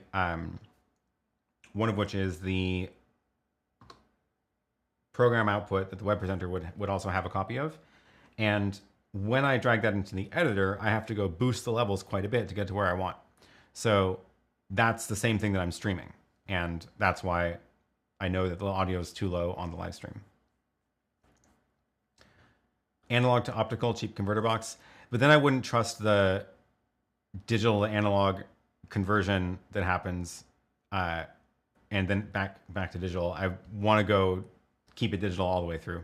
program output that the web presenter would also have a copy of. And when I drag that into the editor, I have to go boost the levels quite a bit to get to where I want. So that's the same thing that I'm streaming. And that's why I know that the audio is too low on the live stream. Analog to optical, cheap converter box. But then I wouldn't trust the digital to analog conversion that happens and then back to digital. I want to go keep it digital all the way through.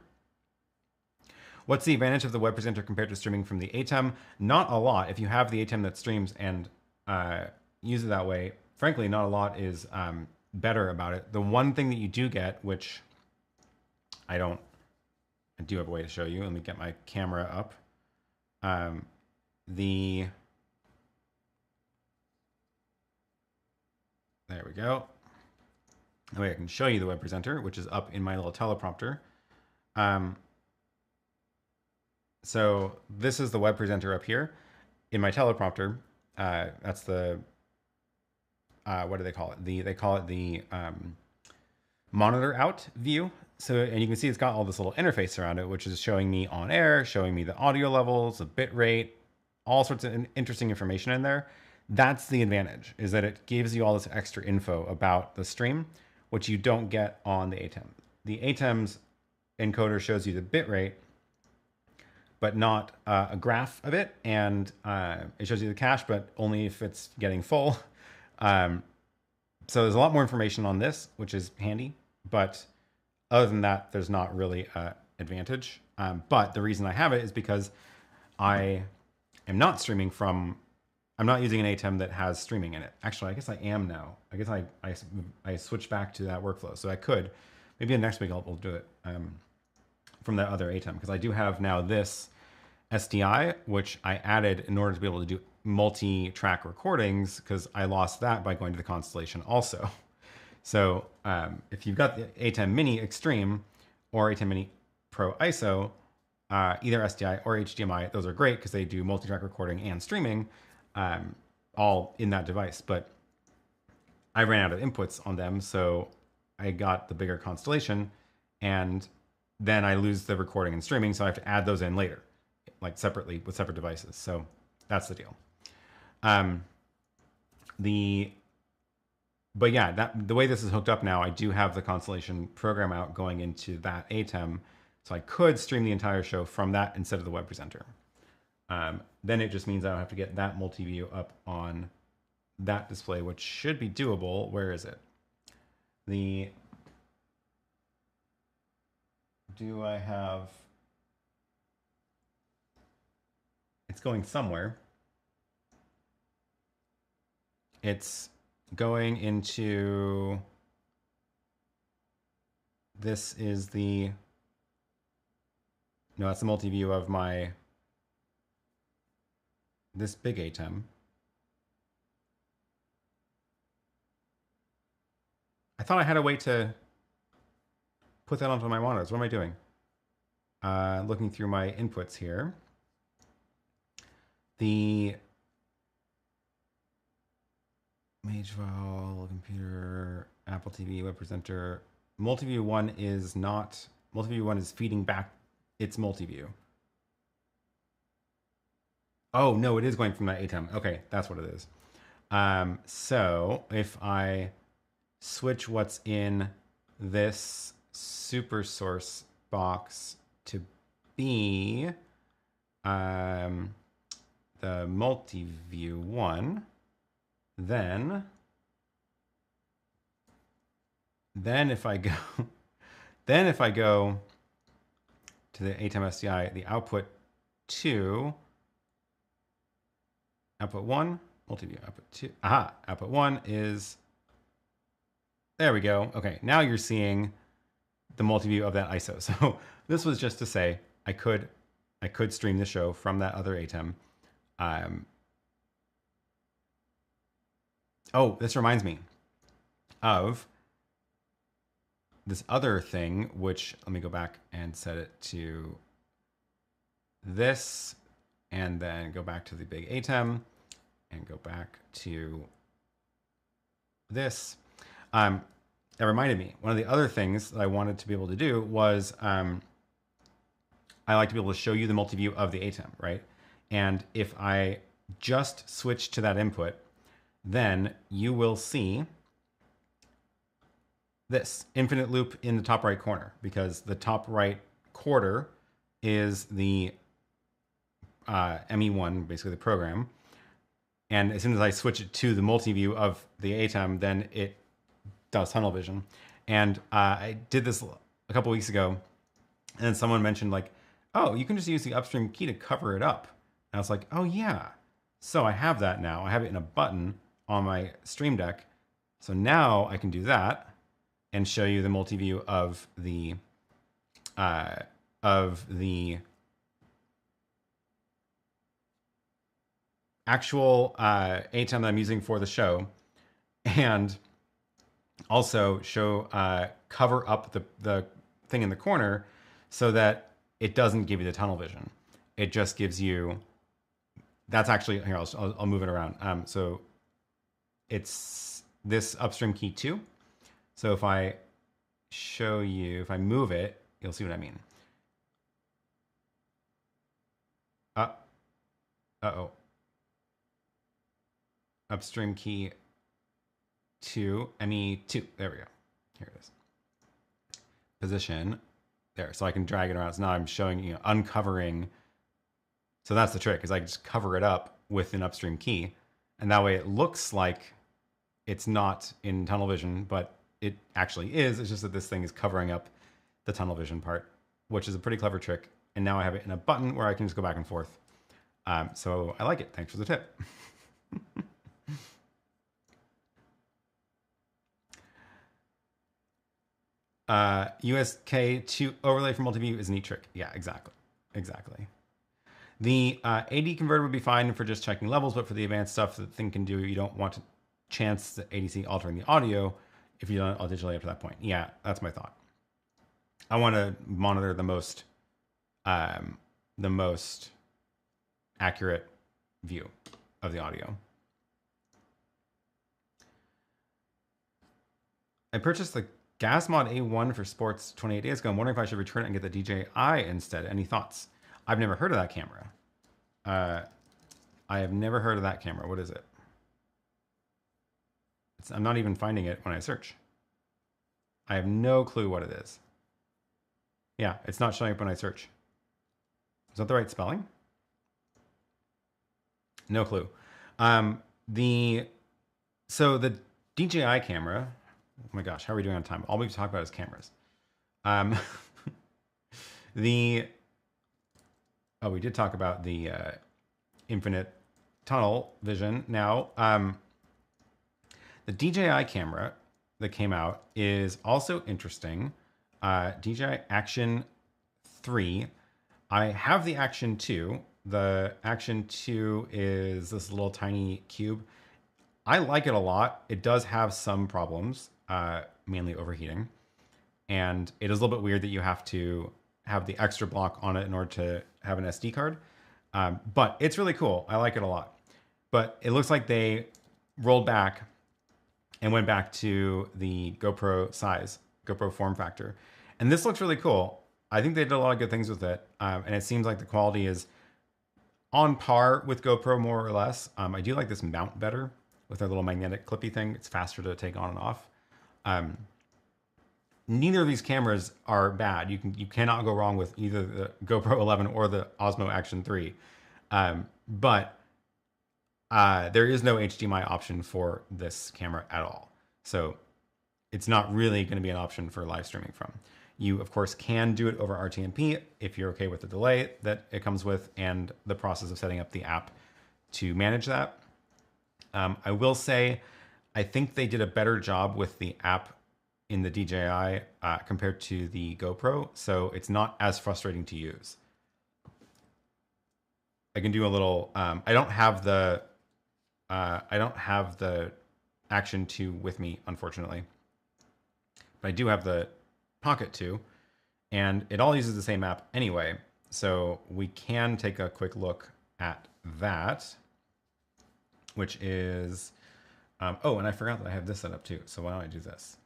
What's the advantage of the web presenter compared to streaming from the ATEM? Not a lot. If you have the ATEM that streams and use it that way, frankly, not a lot is better about it. The one thing that you do get, which I do have a way to show you. Let me get my camera up. There we go. That way I can show you the web presenter, which is up in my little teleprompter. So this is the web presenter up here in my teleprompter. That's the, what do they call it? They call it the monitor out view. So, and you can see it's got all this little interface around it, which is showing me on air, showing me the audio levels, the bit rate, all sorts of interesting information in there. That's the advantage, is that it gives you all this extra info about the stream, which you don't get on the ATEM. The ATEM's encoder shows you the bit rate, but not a graph of it, and it shows you the cache, but only if it's getting full. So there's a lot more information on this, which is handy, but other than that, there's not really an advantage. But the reason I have it is because I am not streaming from... I'm not using an ATEM that has streaming in it. Actually, I guess I am now. I guess I switched back to that workflow. So I could. Maybe next week we'll do it from that other ATEM, because I do have now this SDI, which I added in order to be able to do multi-track recordings, because I lost that by going to the Constellation also. So if you've got the ATEM Mini Extreme or ATEM Mini Pro ISO, either SDI or HDMI, those are great because they do multi-track recording and streaming. All in that device, but I ran out of inputs on them, so I got the bigger Constellation, and then I lose the recording and streaming, so I have to add those in later, like separately with separate devices. So that's the deal. But yeah, the way this is hooked up now, I do have the Constellation program out going into that ATEM, so I could stream the entire show from that instead of the web presenter. Then it just means I don't have to get that multi-view up on that display, which should be doable. Where is it? Do I have... It's going somewhere. It's going into... This is the... No, that's the multi-view of my... This big ATEM. I thought I had a way to put that onto my monitors. What am I doing? Looking through my inputs here. The Mage file, computer, Apple TV, web presenter. Multiview 1 is not... Multiview 1 is feeding back its multiview. Oh, no, it is going from that ATEM. Okay, that's what it is. So if I switch what's in this super source box to be the multi-view one, then if I go to the ATEM SDI, the output 2, output 1, multi-view, output 2, output 1 is, there we go. Okay, now you're seeing the multi-view of that ISO. So this was just to say I could stream the show from that other ATEM. Oh, this reminds me of this other thing, which let me go back and set it to this, and then go back to the big ATEM and go back to this. That reminded me, one of the other things that I wanted to be able to do was I like to be able to show you the multi-view of the ATEM, right? And if I just switch to that input, then you will see this infinite loop in the top right corner, because the top right quarter is the ME1, basically the program. And as soon as I switch it to the multi-view of the ATEM, then it does tunnel vision. And I did this a couple weeks ago, and then someone mentioned like, oh, you can just use the upstream key to cover it up. And I was like, oh yeah. So I have that now. I have it in a button on my Stream Deck. So now I can do that and show you the multi-view of the actual ATEM that I'm using for the show, and also show cover up the thing in the corner so that it doesn't give you the tunnel vision. It just gives you, that's actually, here, I'll move it around. So it's this upstream key 2. So if I show you, if I move it, you'll see what I mean. Uh-oh. Upstream key 2, ME2. There we go. Here it is. Position. There. So I can drag it around. So now I'm showing you, uncovering. So that's the trick, is I can just cover it up with an upstream key. And that way it looks like it's not in tunnel vision, but it actually is. It's just that this thing is covering up the tunnel vision part, which is a pretty clever trick. And now I have it in a button where I can just go back and forth. So I like it. Thanks for the tip. USK2 overlay for multi-view is a neat trick. Yeah, exactly. The AD converter would be fine for just checking levels, but for the advanced stuff that the thing can do, you don't want to chance the ADC altering the audio if you don't digitally up to that point. Yeah, that's my thought. I want to monitor the most accurate view of the audio. I purchased the Gasmod A1 for sports 28 days ago. I'm wondering if I should return it and get the DJI instead. Any thoughts? I've never heard of that camera. I have never heard of that camera. What is it? I'm not even finding it when I search. I have no clue what it is. Yeah, it's not showing up when I search. Is that the right spelling? No clue. The So the DJI camera, oh my gosh, how are we doing on time? All we talk about is cameras. Um, the, oh, we did talk about the infinite tunnel vision now. The DJI camera that came out is also interesting. DJI Action 3. I have the Action 2. The Action 2 is this little tiny cube. I like it a lot. It does have some problems, mainly overheating. And it is a little bit weird that you have to have the extra block on it in order to have an SD card. But it's really cool. I like it a lot. But it looks like they rolled back and went back to the GoPro size, GoPro form factor. And this looks really cool. I think they did a lot of good things with it. And it seems like the quality is on par with GoPro, more or less. I do like this mount better with their little magnetic clippy thing. It's faster to take on and off. Neither of these cameras are bad. You cannot go wrong with either the GoPro 11 or the Osmo Action 3. But there is no HDMI option for this camera at all. So it's not really going to be an option for live streaming from. You, of course, can do it over RTMP if you're okay with the delay that it comes with and the process of setting up the app to manage that. I will say, I think they did a better job with the app in the DJI compared to the GoPro, so it's not as frustrating to use. I can do a little. I don't have the Action 2 with me, unfortunately, but I do have the Pocket 2, and it all uses the same app anyway. So we can take a quick look at that, which is. Oh, and I forgot that I have this set up too. So why don't I do this?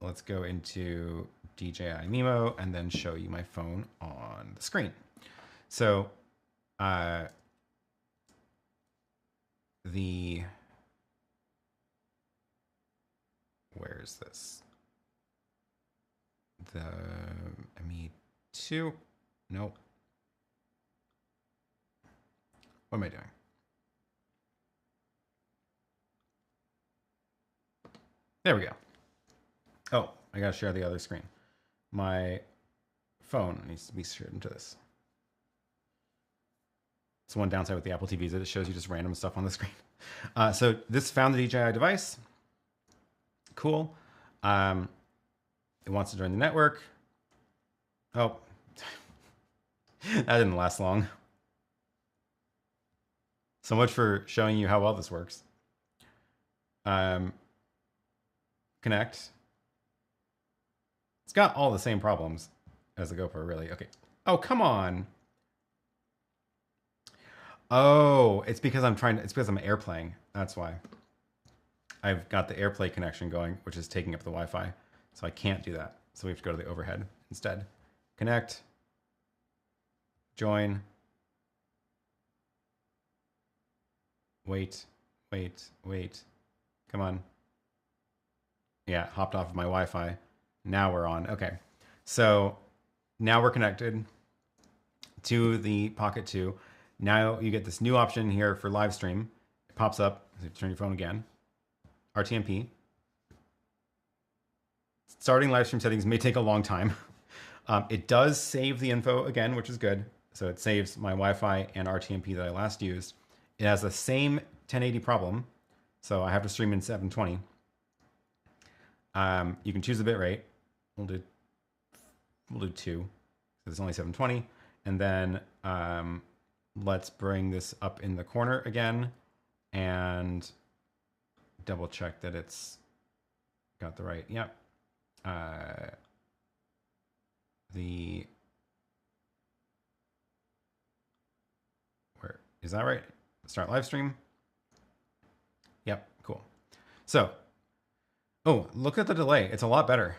Let's go into DJI Mimo and then show you my phone on the screen. So where is this? The ME2? Nope. What am I doing? There we go. Oh, I gotta share the other screen. My phone needs to be shared into this. It's one downside with the Apple TV is that it shows you just random stuff on the screen. So this found the DJI device. Cool. It wants to join the network. Oh, that didn't last long. So much for showing you how well this works. Connect. It's got all the same problems as the GoPro, really. Okay. Oh, come on. Oh, it's because it's because I'm AirPlaying. That's why. I've got the AirPlay connection going, which is taking up the Wi-Fi. So I can't do that. So we have to go to the overhead instead. Connect. Join. Wait. Come on. Yeah, hopped off of my Wi-Fi. Now we're on. Okay. So now we're connected to the Pocket 2. Now you get this new option here for live stream. It pops up. You turn your phone again. RTMP. Starting live stream settings may take a long time. It does save the info again, which is good. So it saves my Wi-Fi and RTMP that I last used. It has the same 1080 problem. So I have to stream in 720. You can choose the bitrate. We'll do 2. It's only 720. And then let's bring this up in the corner again and double check that it's got the right. Yep. Where is that right? Start live stream. Yep. Cool. So, oh, look at the delay. It's a lot better.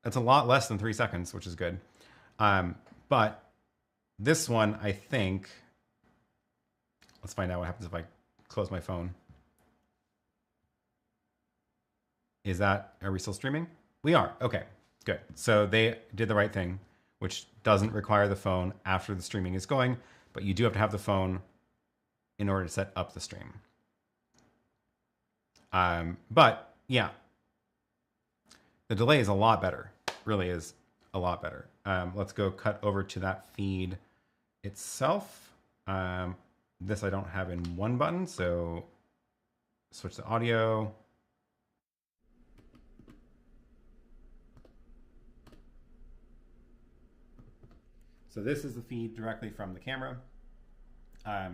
It's a lot less than 3 seconds, which is good. But this one, I think, let's find out what happens if I close my phone. Are we still streaming? We are. Okay, good. So they did the right thing, which doesn't require the phone after the streaming is going, but you do have to have the phone in order to set up the stream. But yeah, the delay is a lot better. Really is a lot better. Let's go cut over to that feed itself. This I don't have in one button, so switch to audio. So this is the feed directly from the camera. I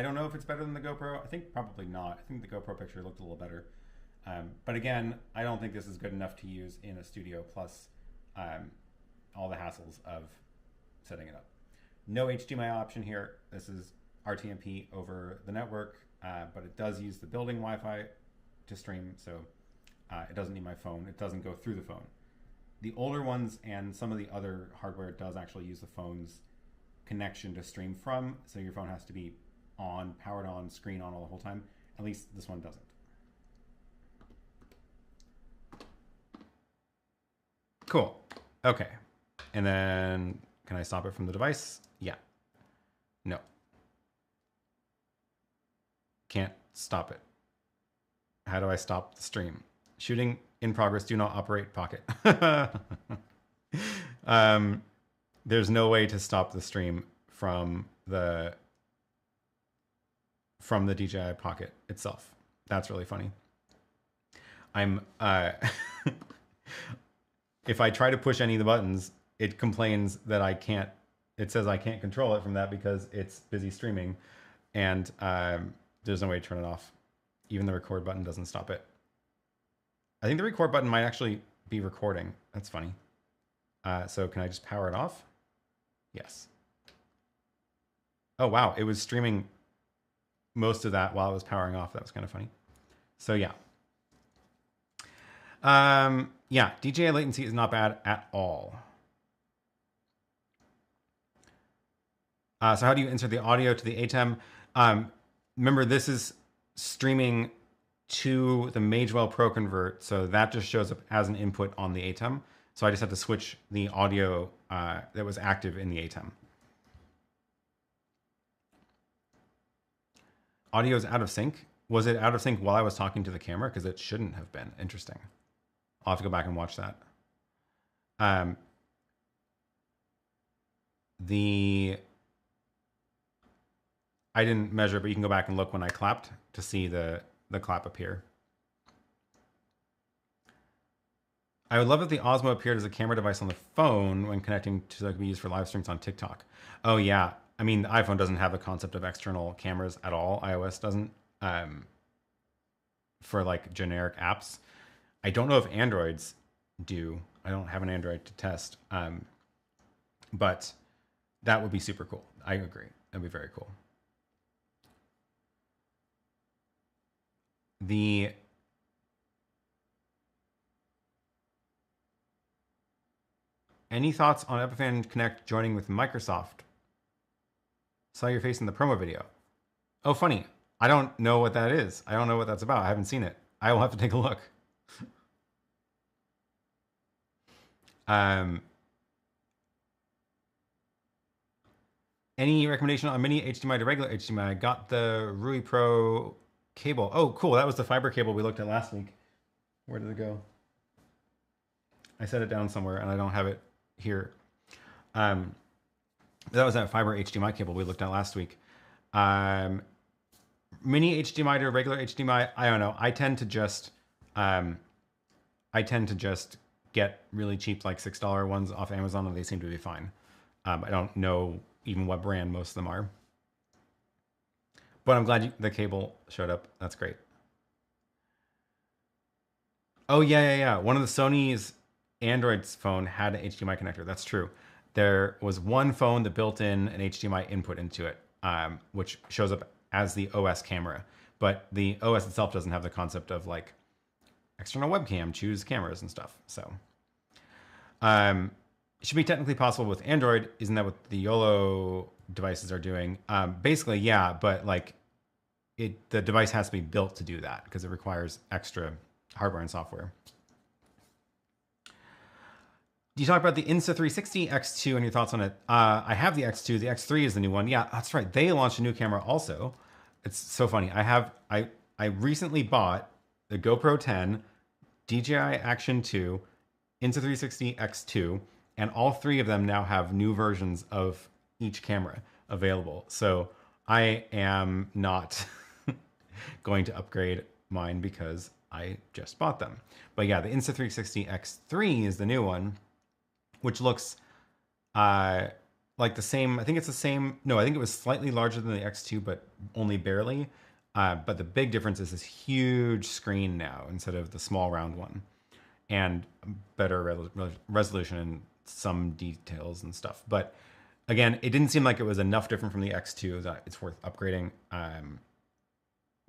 don't know if it's better than the GoPro. I think probably not. I think the GoPro picture looked a little better. But again, I don't think this is good enough to use in a studio, plus all the hassles of setting it up. No HDMI option here. This is RTMP over the network, but it does use the building Wi-Fi to stream, so it doesn't need my phone. It doesn't go through the phone. The older ones and some of the other hardware does actually use the phone's connection to stream from, so your phone has to be on, powered on, screen on all the whole time. At least this one doesn't. Cool. Okay. And then can I stop it from the device? Yeah. No. Can't stop it. How do I stop the stream? Shooting in progress, do not operate pocket. There's no way to stop the stream from the DJI Pocket itself. That's really funny. If I try to push any of the buttons, it complains that I can't, it says I can't control it from that because it's busy streaming, and there's no way to turn it off. Even the record button doesn't stop it. I think the record button might actually be recording. That's funny. So can I just power it off? Yes. Oh, wow. It was streaming most of that while it was powering off. That was kind of funny. So yeah. Yeah, DJI latency is not bad at all. So how do you insert the audio to the ATEM? Remember, this is streaming to the Magewell ProConvert, so that just shows up as an input on the ATEM. So I just have to switch the audio that was active in the ATEM. Audio is out of sync. Was it out of sync while I was talking to the camera? Because it shouldn't have been. Interesting. I'll have to go back and watch that. I didn't measure, but you can go back and look when I clapped to see the clap appear. I would love if the Osmo appeared as a camera device on the phone when connecting to, so it could be used for live streams on TikTok. Oh yeah. I mean, the iPhone doesn't have a concept of external cameras at all. iOS doesn't, for like generic apps. I don't know if Androids do. I don't have an Android to test. But that would be super cool. I agree. That'd be very cool. Any thoughts on Epiphan Connect joining with Microsoft? Saw your face in the promo video. Oh, funny. I don't know what that is. I don't know what that's about. I haven't seen it. I will have to take a look. Any recommendation on mini HDMI to regular HDMI? I got the Rui Pro cable. Oh, cool. That was the fiber cable we looked at last week. Where did it go? I set it down somewhere and I don't have it here. That was that fiber HDMI cable we looked at last week. Mini HDMI to regular HDMI. I don't know. I tend to just get really cheap, like $6 ones off Amazon, and they seem to be fine. I don't know even what brand most of them are. But I'm glad the cable showed up. That's great. Oh, yeah. One of the Sony's Android's phone had an HDMI connector. That's true. There was one phone that built in an HDMI input into it, which shows up as the OS camera. But the OS itself doesn't have the concept of like external webcam, choose cameras and stuff. So it should be technically possible with Android. Isn't that what the YOLO devices are doing? Basically, yeah, but like the device has to be built to do that because it requires extra hardware and software. Do you talk about the Insta360 X2 and your thoughts on it? I have the X2. The X3 is the new one. Yeah, that's right. They launched a new camera also. It's so funny. I recently bought the GoPro 10, DJI Action 2, Insta360 X2, and all three of them now have new versions of each camera available. So I am not going to upgrade mine because I just bought them. But yeah, the Insta360 X3 is the new one, which looks like the same. I think it's the same. No, I think it was slightly larger than the X2, but only barely. But the big difference is this huge screen now instead of the small round one, and better resolution and some details and stuff. But again, it didn't seem like it was enough different from the X2 that it's worth upgrading.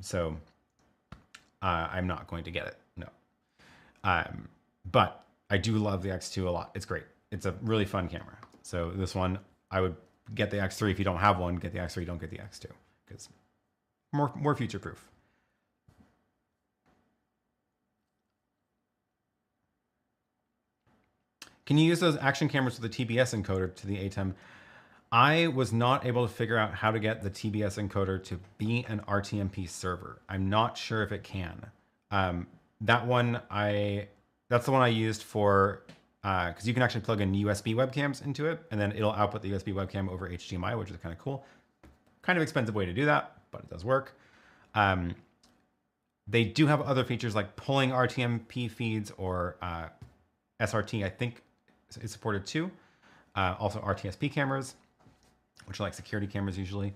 So I'm not going to get it. No. But I do love the X2 a lot. It's great. It's a really fun camera. So this one, I would get the X3. If you don't have one, get the X3. Don't get the X2 because more future proof. Can you use those action cameras with the TBS encoder to the ATEM? I was not able to figure out how to get the TBS encoder to be an RTMP server. I'm not sure if it can. That's the one I used for, because you can actually plug in USB webcams into it, and then it'll output the USB webcam over HDMI, which is kind of cool. Kind of expensive way to do that, but it does work. They do have other features like pulling RTMP feeds or SRT, I think is supported too. Also RTSP cameras, which are like security cameras usually.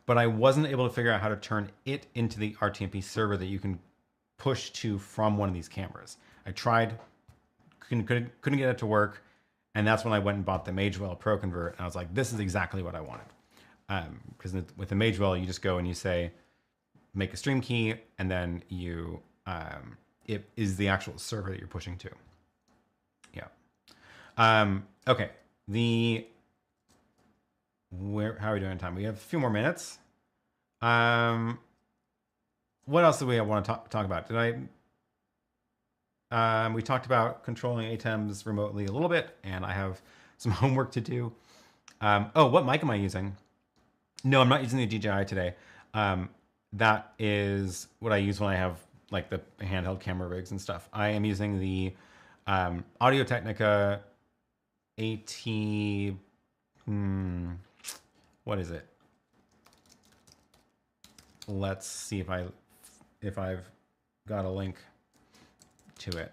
But I wasn't able to figure out how to turn it into the RTMP server that you can push to from one of these cameras. I tried, couldn't get it to work. And that's when I went and bought the Magewell ProConvert. And I was like, this is exactly what I wanted. Because with the Magewell, you just go and you say, make a stream key, and then you, it is the actual server that you're pushing to. Yeah. Okay. How are we doing in time? We have a few more minutes. What else do we want to talk about? We talked about controlling ATEMs remotely a little bit, and I have some homework to do. Oh, what mic am I using? No, I'm not using the DJI today. That is what I use when I have like the handheld camera rigs and stuff. I am using the Audio-Technica AT, what is it? Let's see if I've got a link to it.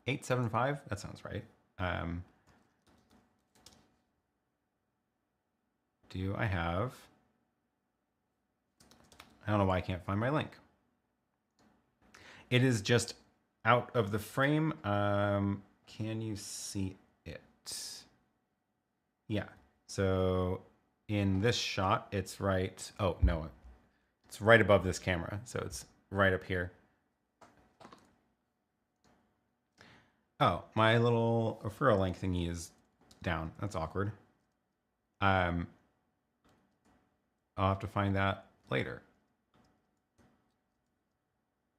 875, that sounds right. Do I have, I don't know why I can't find my link. It is just out of the frame. Can you see it? Yeah. So in this shot, it's right. Oh, no. It's right above this camera. So it's right up here. Oh, my little referral link thingy is down. That's awkward. I'll have to find that later.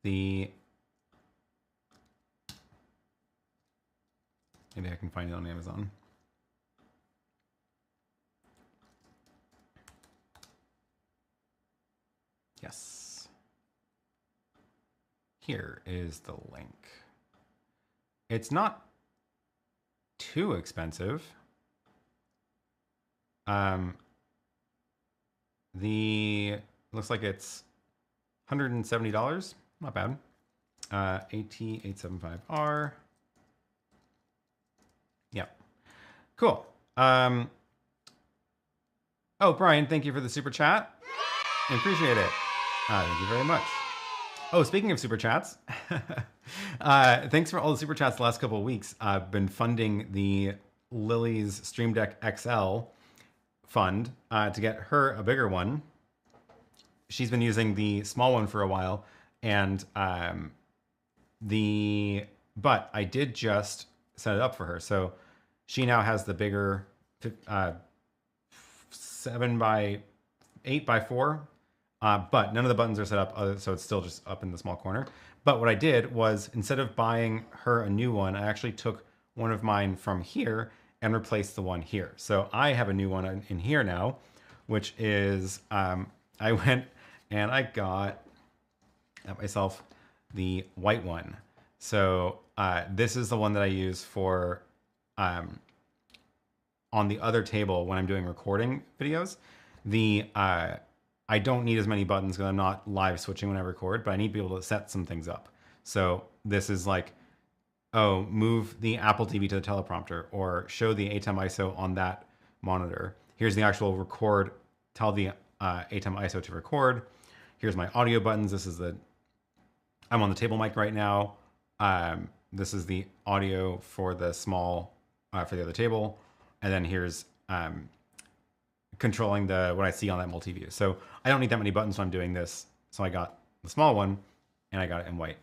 Maybe I can find it on Amazon. Yes. Here is the link. It's not too expensive. Looks like it's $170. Not bad. AT875R. Yeah. Cool. Oh, Brian, thank you for the super chat. I appreciate it. Thank you very much. Oh, speaking of super chats, thanks for all the super chats the last couple of weeks. I've been funding the Lily's Stream Deck XL fund to get her a bigger one. She's been using the small one for a while, and but I did just set it up for her, so she now has the bigger 7x8x4. But none of the buttons are set up, so it's still just up in the small corner. But what I did was, instead of buying her a new one, I actually took one of mine from here and replaced the one here. So I have a new one in here now, which is, I went and I got myself the white one. So this is the one that I use for on the other table when I'm doing recording videos. I don't need as many buttons because I'm not live switching when I record, but I need to be able to set some things up. So this is like, oh, move the Apple TV to the teleprompter, or show the ATEM ISO on that monitor. Here's the actual record, tell the ATEM ISO to record. Here's my audio buttons. This is I'm on the table mic right now. This is the audio for the small, for the other table. And then here's controlling what I see on that multi-view. So I don't need that many buttons when I'm doing this. So I got the small one and I got it in white.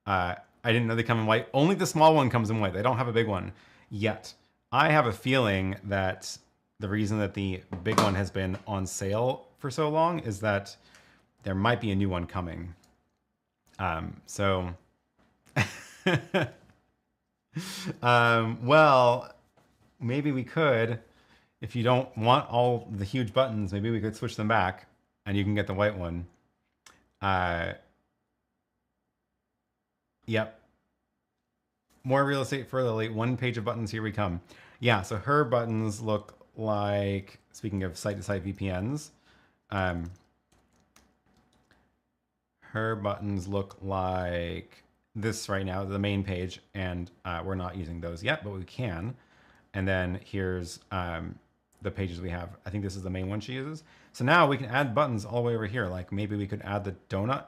I didn't know they come in white. Only the small one comes in white. They don't have a big one yet. I have a feeling that the reason that the big one has been on sale for so long is that there might be a new one coming. Well, maybe we could, if you don't want all the huge buttons, maybe we could switch them back and you can get the white one. Yep. More real estate for the late 1 page of buttons. Here we come. Yeah. So her buttons look like, speaking of site-to-site VPNs, her buttons look like this right now, the main page, and we're not using those yet, but we can. And then here's the pages we have. I think this is the main one she uses. So now we can add buttons all the way over here. Like maybe we could add the donut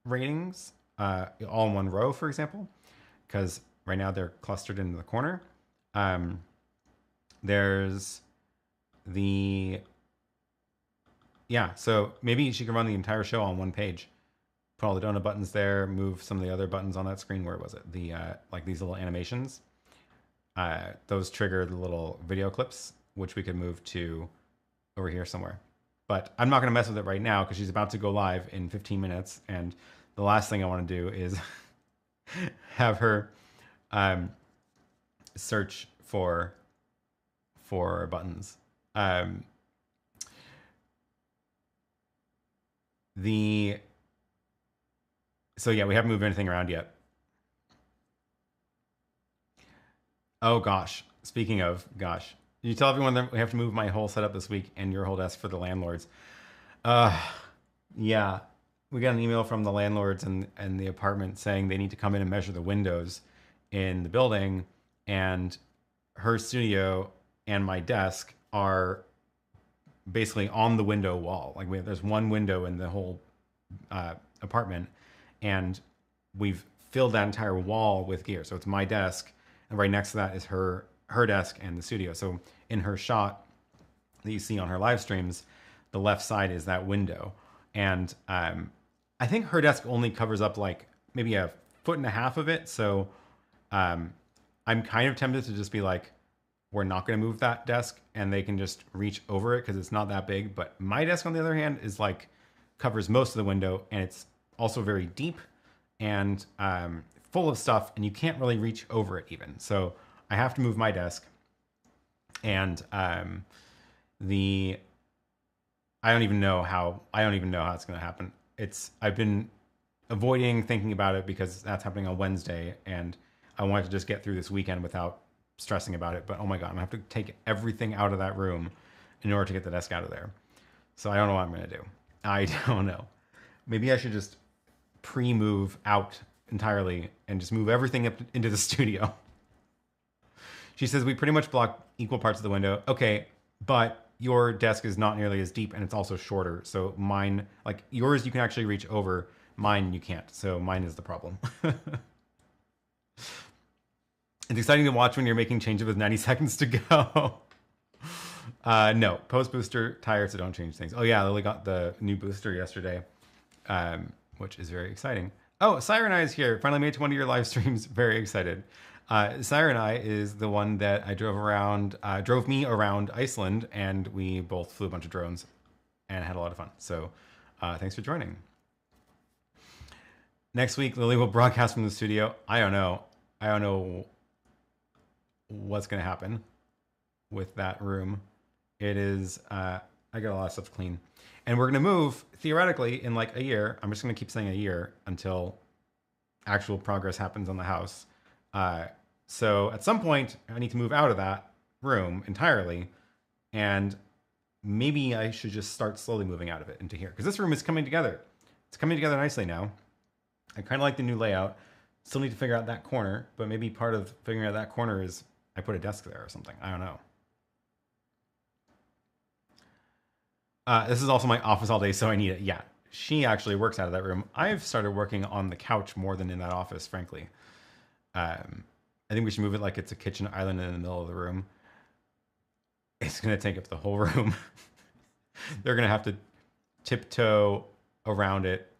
ratings all in one row, for example, because right now they're clustered into the corner. There's so maybe she can run the entire show on one page. Put all the donut buttons there, move some of the other buttons on that screen. Where was it? The like these little animations. Those trigger the little video clips, which we could move to over here somewhere. But I'm not going to mess with it right now because she's about to go live in 15 minutes. And the last thing I want to do is have her search for buttons. So yeah, we haven't moved anything around yet. Oh gosh, speaking of gosh, did you tell everyone that we have to move my whole setup this week and your whole desk for the landlords? Yeah, we got an email from the landlords and the apartment saying they need to come in and measure the windows in the building, and her studio and my desk are basically on the window wall. Like there's one window in the whole apartment, and we've filled that entire wall with gear. So it's my desk, and right next to that is her desk and the studio. So in her shot that you see on her live streams, the left side is that window. And I think her desk only covers up like maybe 1.5 feet of it. So I'm kind of tempted to just be like, we're not going to move that desk and they can just reach over it because it's not that big. But my desk, on the other hand, is like covers most of the window, and it's also very deep and full of stuff, and you can't really reach over it even. So I have to move my desk, and I don't even know how it's going to happen. I've been avoiding thinking about it because that's happening on Wednesday, and I wanted to just get through this weekend without stressing about it. But oh my god, I'm gonna have to take everything out of that room in order to get the desk out of there. So I don't know what I'm gonna do. I don't know. Maybe I should just pre-move out entirely and just move everything up into the studio. She says we pretty much block equal parts of the window. Okay, but your desk is not nearly as deep, and it's also shorter. So mine, like yours, you can actually reach over. Mine, you can't. So mine is the problem. It's exciting to watch when you're making changes with 90 seconds to go. No, post booster tired, so don't change things. Oh yeah, Lily got the new booster yesterday, which is very exciting. Oh, Siren Eye is here. Finally made it to one of your live streams. Very excited. Siren Eye is the one that I drove me around Iceland, and we both flew a bunch of drones and had a lot of fun. So thanks for joining. Next week, Lily will broadcast from the studio. I don't know what's going to happen with that room. It is, I got a lot of stuff to clean. And we're going to move, theoretically, in like a year. I'm just going to keep saying a year until actual progress happens on the house. So at some point, I need to move out of that room entirely, and maybe I should just start slowly moving out of it into here, because this room is coming together. It's coming together nicely now. I kind of like the new layout. Still need to figure out that corner, but maybe part of figuring out that corner is I put a desk there or something. I don't know. This is also my office all day, so I need it. Yeah, she actually works out of that room. I've started working on the couch more than in that office, frankly. I think we should move it like it's a kitchen island in the middle of the room. It's going to take up the whole room. They're going to have to tiptoe around it.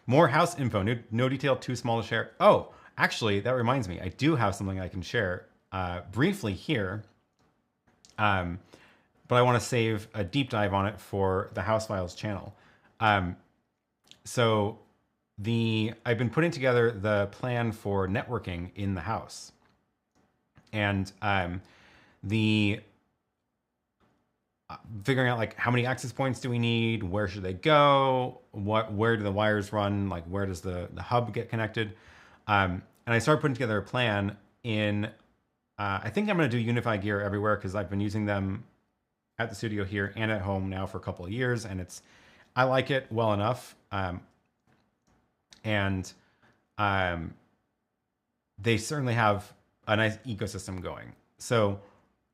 More house info. No detail, too small to share. Oh, actually, that reminds me. I do have something I can share briefly here. But I want to save a deep dive on it for the House Files channel. So I've been putting together the plan for networking in the house. And figuring out like how many access points do we need, where should they go, where do the wires run, like where does the hub get connected. And I started putting together a plan in, I think I'm going to do UniFi gear everywhere because I've been using them at the studio here and at home now for a couple of years, and I like it well enough. They certainly have a nice ecosystem going. So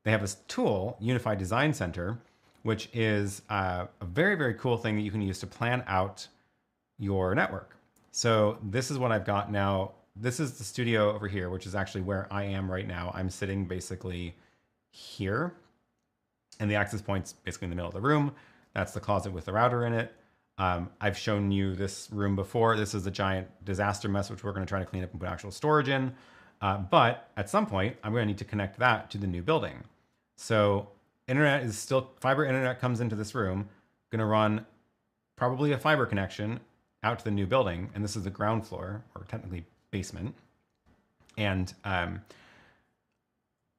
they have this tool, UniFi Design Center, which is a very, very cool thing that you can use to plan out your network. So this is what I've got now. This is the studio over here, which is actually where I am right now. I'm sitting basically here, and the access point's basically in the middle of the room. That's the closet with the router in it. I've shown you this room before. This is a giant disaster mess, which we're going to try to clean up and put actual storage in. But at some point, I'm going to need to connect that to the new building. So internet is still, fiber internet comes into this room, going to run probably a fiber connection out to the new building. And this is the ground floor, or technically basement. And I'm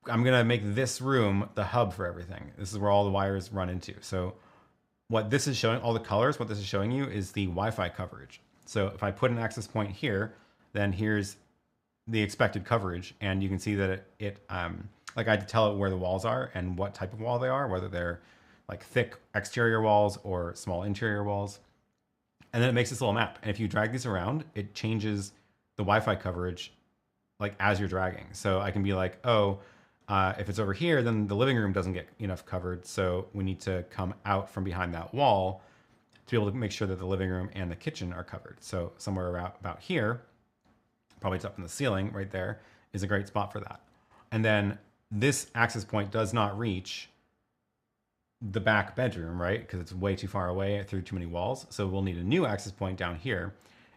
going to make this room the hub for everything. This is where all the wires run into. So what this is showing, all the colors, what this is showing you is the Wi-Fi coverage. So if I put an access point here, then here's the expected coverage. And you can see that like I had to tell it where the walls are and what type of wall they are, whether they're like thick exterior walls or small interior walls. And then it makes this little map. And if you drag these around, it changes the Wi-Fi coverage like as you're dragging. So I can be like, oh, if it's over here, then the living room doesn't get enough covered. So we need to come out from behind that wall to be able to make sure that the living room and the kitchen are covered. So somewhere around about here, probably it's up in the ceiling right there, is a great spot for that. And then this access point does not reach the back bedroom, right? Because it's way too far away through too many walls. So we'll need a new access point down here.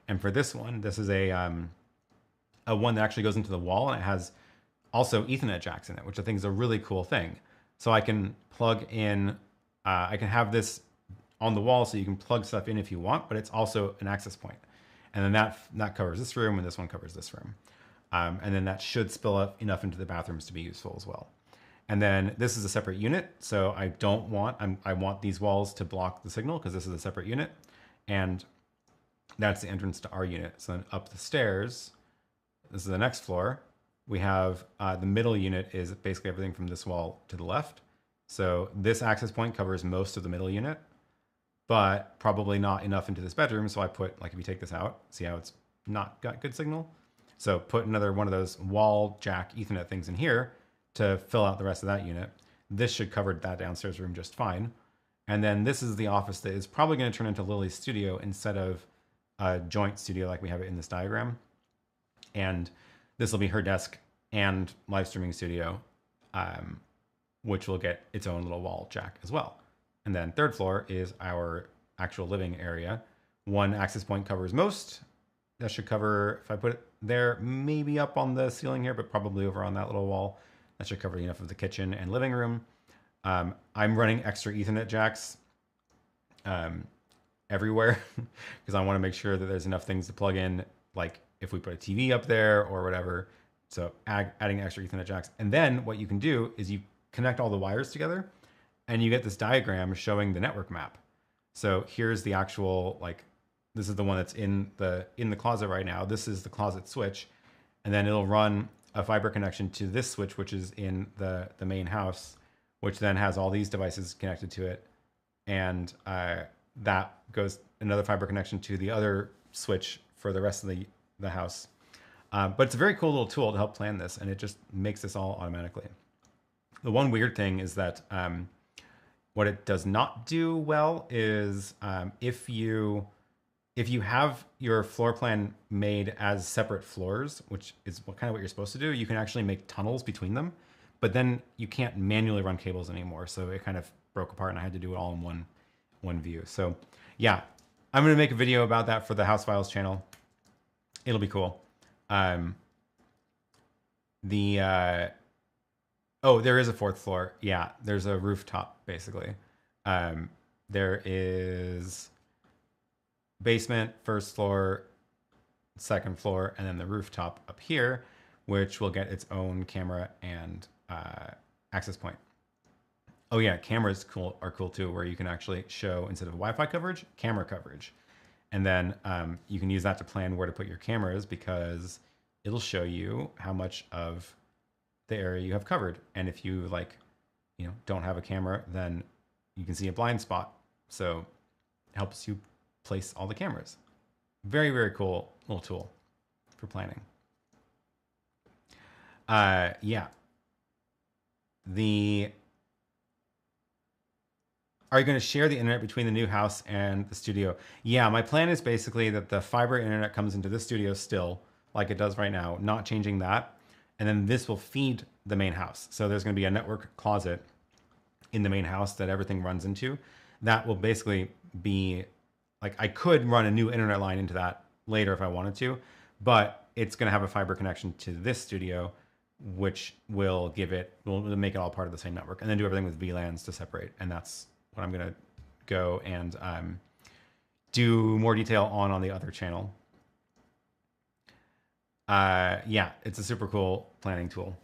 And for this one, this is a one that actually goes into the wall, and it has also Ethernet jacks in it, which I think is a really cool thing. So I can plug in, I can have this on the wall so you can plug stuff in if you want, but it's also an access point. And then that covers this room, and this one covers this room. And then that should spill up enough into the bathrooms to be useful as well. And then this is a separate unit. So I want these walls to block the signal because this is a separate unit. And that's the entrance to our unit. So then up the stairs, this is the next floor. We have the middle unit is basically everything from this wall to the left. So this access point covers most of the middle unit, but probably not enough into this bedroom. So I put, like, if you take this out, see how it's not got good signal? So put another one of those wall jack Ethernet things in here to fill out the rest of that unit. This should cover that downstairs room just fine. And then this is the office that is probably going to turn into Lily's studio instead of a joint studio like we have it in this diagram. And this will be her desk and live streaming studio, which will get its own little wall jack as well. And then third floor is our actual living area. One access point covers most. That should cover, if I put it there, maybe up on the ceiling here, but probably over on that little wall. That should cover enough of the kitchen and living room. I'm running extra Ethernet jacks everywhere because I want to make sure that there's enough things to plug in, like if we put a TV up there or whatever. So adding extra Ethernet jacks. And then what you can do is you connect all the wires together and you get this diagram showing the network map. So here's the actual, like, this is the one that's in the closet right now. This is the closet switch, and then it'll run a fiber connection to this switch, which is in the main house, which then has all these devices connected to it, and that goes another fiber connection to the other switch for the rest of the house. But it's a very cool little tool to help plan this, and it just makes this all automatically. The one weird thing is that what it does not do well is if you have your floor plan made as separate floors, which is kind of what you're supposed to do, you can actually make tunnels between them, but then you can't manually run cables anymore. So it kind of broke apart, and I had to do it all in one view. So yeah, I'm going to make a video about that for the House Files channel. It'll be cool. Oh, there is a fourth floor. Yeah, there's a rooftop basically. There is basement, first floor, second floor, and then the rooftop up here, which will get its own camera and access point. Oh yeah, cameras are cool too, where you can actually show, instead of Wi-Fi coverage, camera coverage. And then you can use that to plan where to put your cameras, because it'll show you how much of the area you have covered. And if you don't have a camera, then you can see a blind spot. So it helps you place all the cameras. Very, very cool little tool for planning. Yeah. Are you going to share the internet between the new house and the studio? Yeah, my plan is basically that the fiber internet comes into this studio still, like it does right now, not changing that. And then this will feed the main house. So there's going to be a network closet in the main house that everything runs into. That will basically be, like, I could run a new internet line into that later if I wanted to, but it's going to have a fiber connection to this studio, which will make it all part of the same network, and then do everything with VLANs to separate. And that's what I'm going to go and do more detail on the other channel. Yeah, it's a super cool planning tool.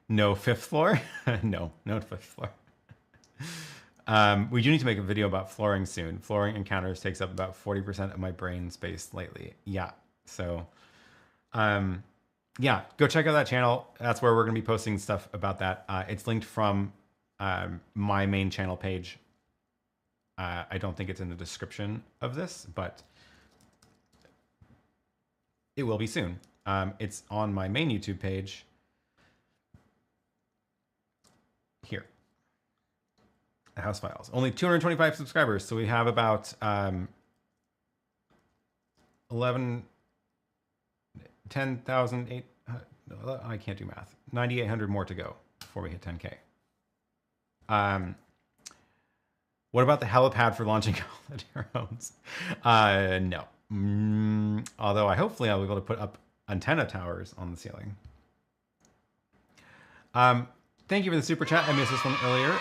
No fifth floor? No fifth floor. We do need to make a video about flooring soon. Flooring encounters takes up about 40% of my brain space lately. Yeah, so yeah, go check out that channel. That's where we're going to be posting stuff about that. It's linked from my main channel page. I don't think it's in the description of this, but it will be soon. It's on my main YouTube page here. The House Files. Only 225 subscribers, so we have about 10,008. I can't do math. 9,800 more to go before we hit 10K. What about the helipad for launching all the drones? No. Although hopefully I'll be able to put up antenna towers on the ceiling. Thank you for the super chat. I missed this one earlier.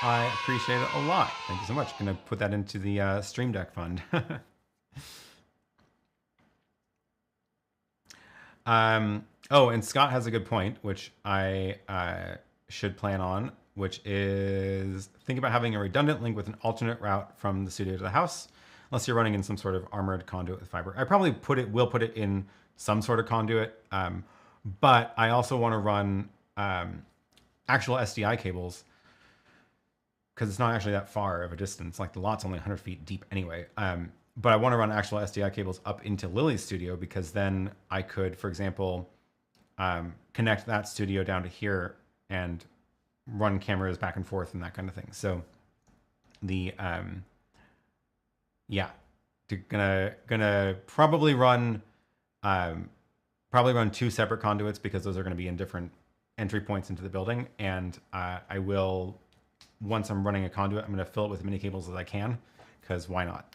I appreciate it a lot. Thank you so much. Gonna put that into the Stream Deck fund. Oh, and Scott has a good point, which I should plan on, which is think about having a redundant link with an alternate route from the studio to the house, unless you're running in some sort of armored conduit with fiber. I probably will put it in some sort of conduit, but I also want to run actual SDI cables, because it's not actually that far of a distance. Like, the lot's only 100 feet deep anyway. But I want to run actual SDI cables up into Lily's studio, because then I could, for example, connect that studio down to here and run cameras back and forth and that kind of thing. So the yeah, gonna probably run two separate conduits, because those are going to be in different entry points into the building. And I will, once I'm running a conduit, I'm going to fill it with as many cables as I can, because why not?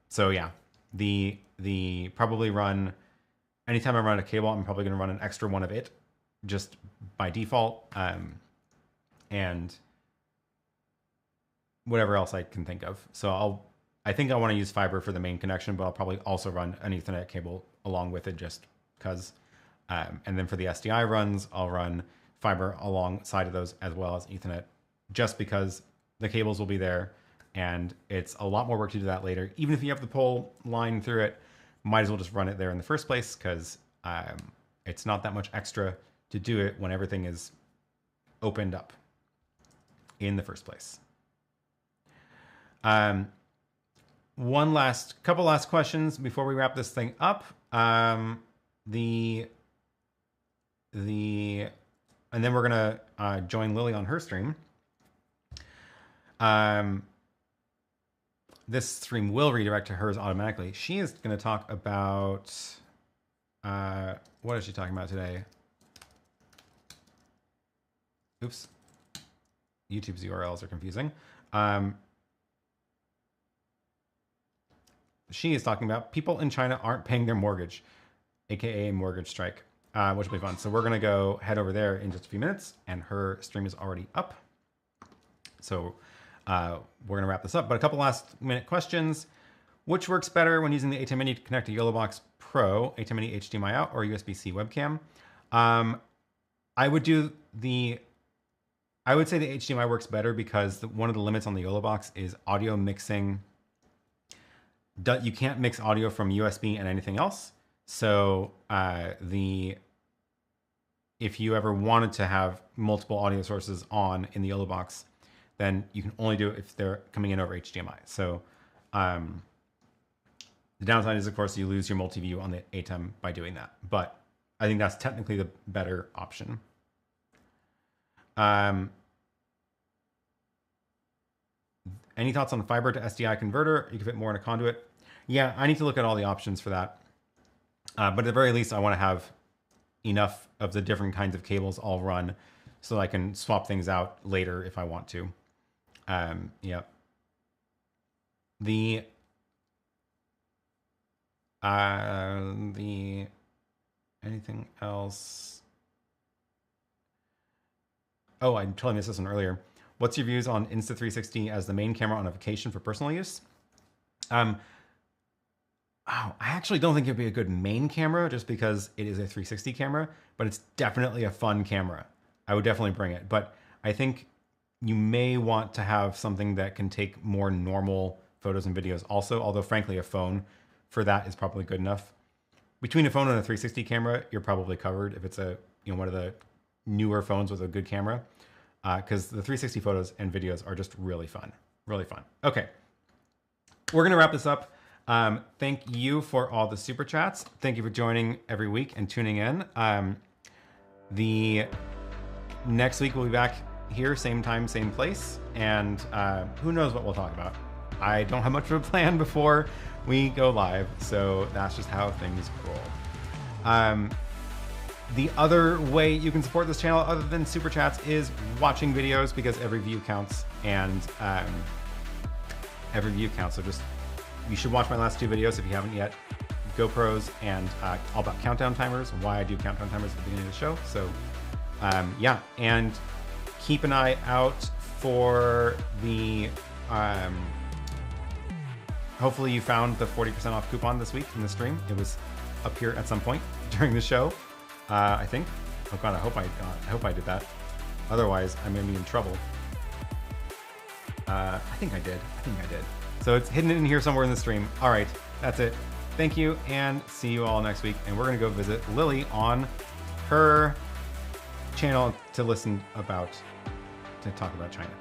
So yeah, the probably run, anytime I run a cable, I'm probably going to run an extra one of it just by default, and whatever else I can think of. So I think I want to use fiber for the main connection, but I'll probably also run an Ethernet cable along with it, just because. And then for the SDI runs, I'll run fiber alongside of those as well as Ethernet, just because the cables will be there. and it's a lot more work to do that later. Even if you have the pole line through it, might as well just run it there in the first place, because it's not that much extra to do it when everything is opened up in the first place. Couple last questions before we wrap this thing up. And then we're gonna join Lily on her stream. This stream will redirect to hers automatically. She is gonna talk about what is she talking about today? Oops, YouTube's URLs are confusing. She is talking about people in China aren't paying their mortgage, aka mortgage strike, which will be fun. So we're gonna go head over there in just a few minutes, and her stream is already up. So we're gonna wrap this up, but a couple last minute questions. Which works better when using the ATEM Mini to connect to YoloBox Pro, ATEM Mini HDMI out, or USB-C webcam? I would say the HDMI works better because one of the limits on the YoloBox is audio mixing. You can't mix audio from USB and anything else. So if you ever wanted to have multiple audio sources on in the YoloBox, then you can only do it if they're coming in over HDMI. So the downside is, of course, you lose your multi-view on the ATEM by doing that. But I think that's technically the better option. Any thoughts on fiber to SDI converter? You can fit more in a conduit. Yeah, I need to look at all the options for that. But at the very least, I want to have enough of the different kinds of cables all run so I can swap things out later if I want to. Yeah. Anything else? Oh, I totally missed this one earlier. What's your views on Insta360 as the main camera on a vacation for personal use? I actually don't think it'd be a good main camera just because it is a 360 camera, but it's definitely a fun camera. I would definitely bring it, but I think you may want to have something that can take more normal photos and videos also, although frankly, a phone for that is probably good enough. Between a phone and a 360 camera, you're probably covered if it's one of the newer phones with a good camera. Because the 360 photos and videos are just really fun. Really fun. Okay. We're going to wrap this up. Thank you for all the super chats. Thank you for joining every week and tuning in. The next week we'll be back here, same time, same place. And who knows what we'll talk about. I don't have much of a plan before we go live. So that's just how things roll. The other way you can support this channel other than super chats is watching videos, because every view counts, and every view counts. So you should watch my last two videos if you haven't yet. GoPros and all about countdown timers, why I do countdown timers at the beginning of the show. So yeah, and keep an eye out for the, hopefully you found the 40% off coupon this week in the stream. It was up here at some point during the show. I think. Oh God, I hope I did that. Otherwise, I'm gonna be in trouble. I think I did. So it's hidden in here somewhere in the stream. All right, that's it. Thank you, and see you all next week. And we're gonna go visit Lily on her channel to talk about China.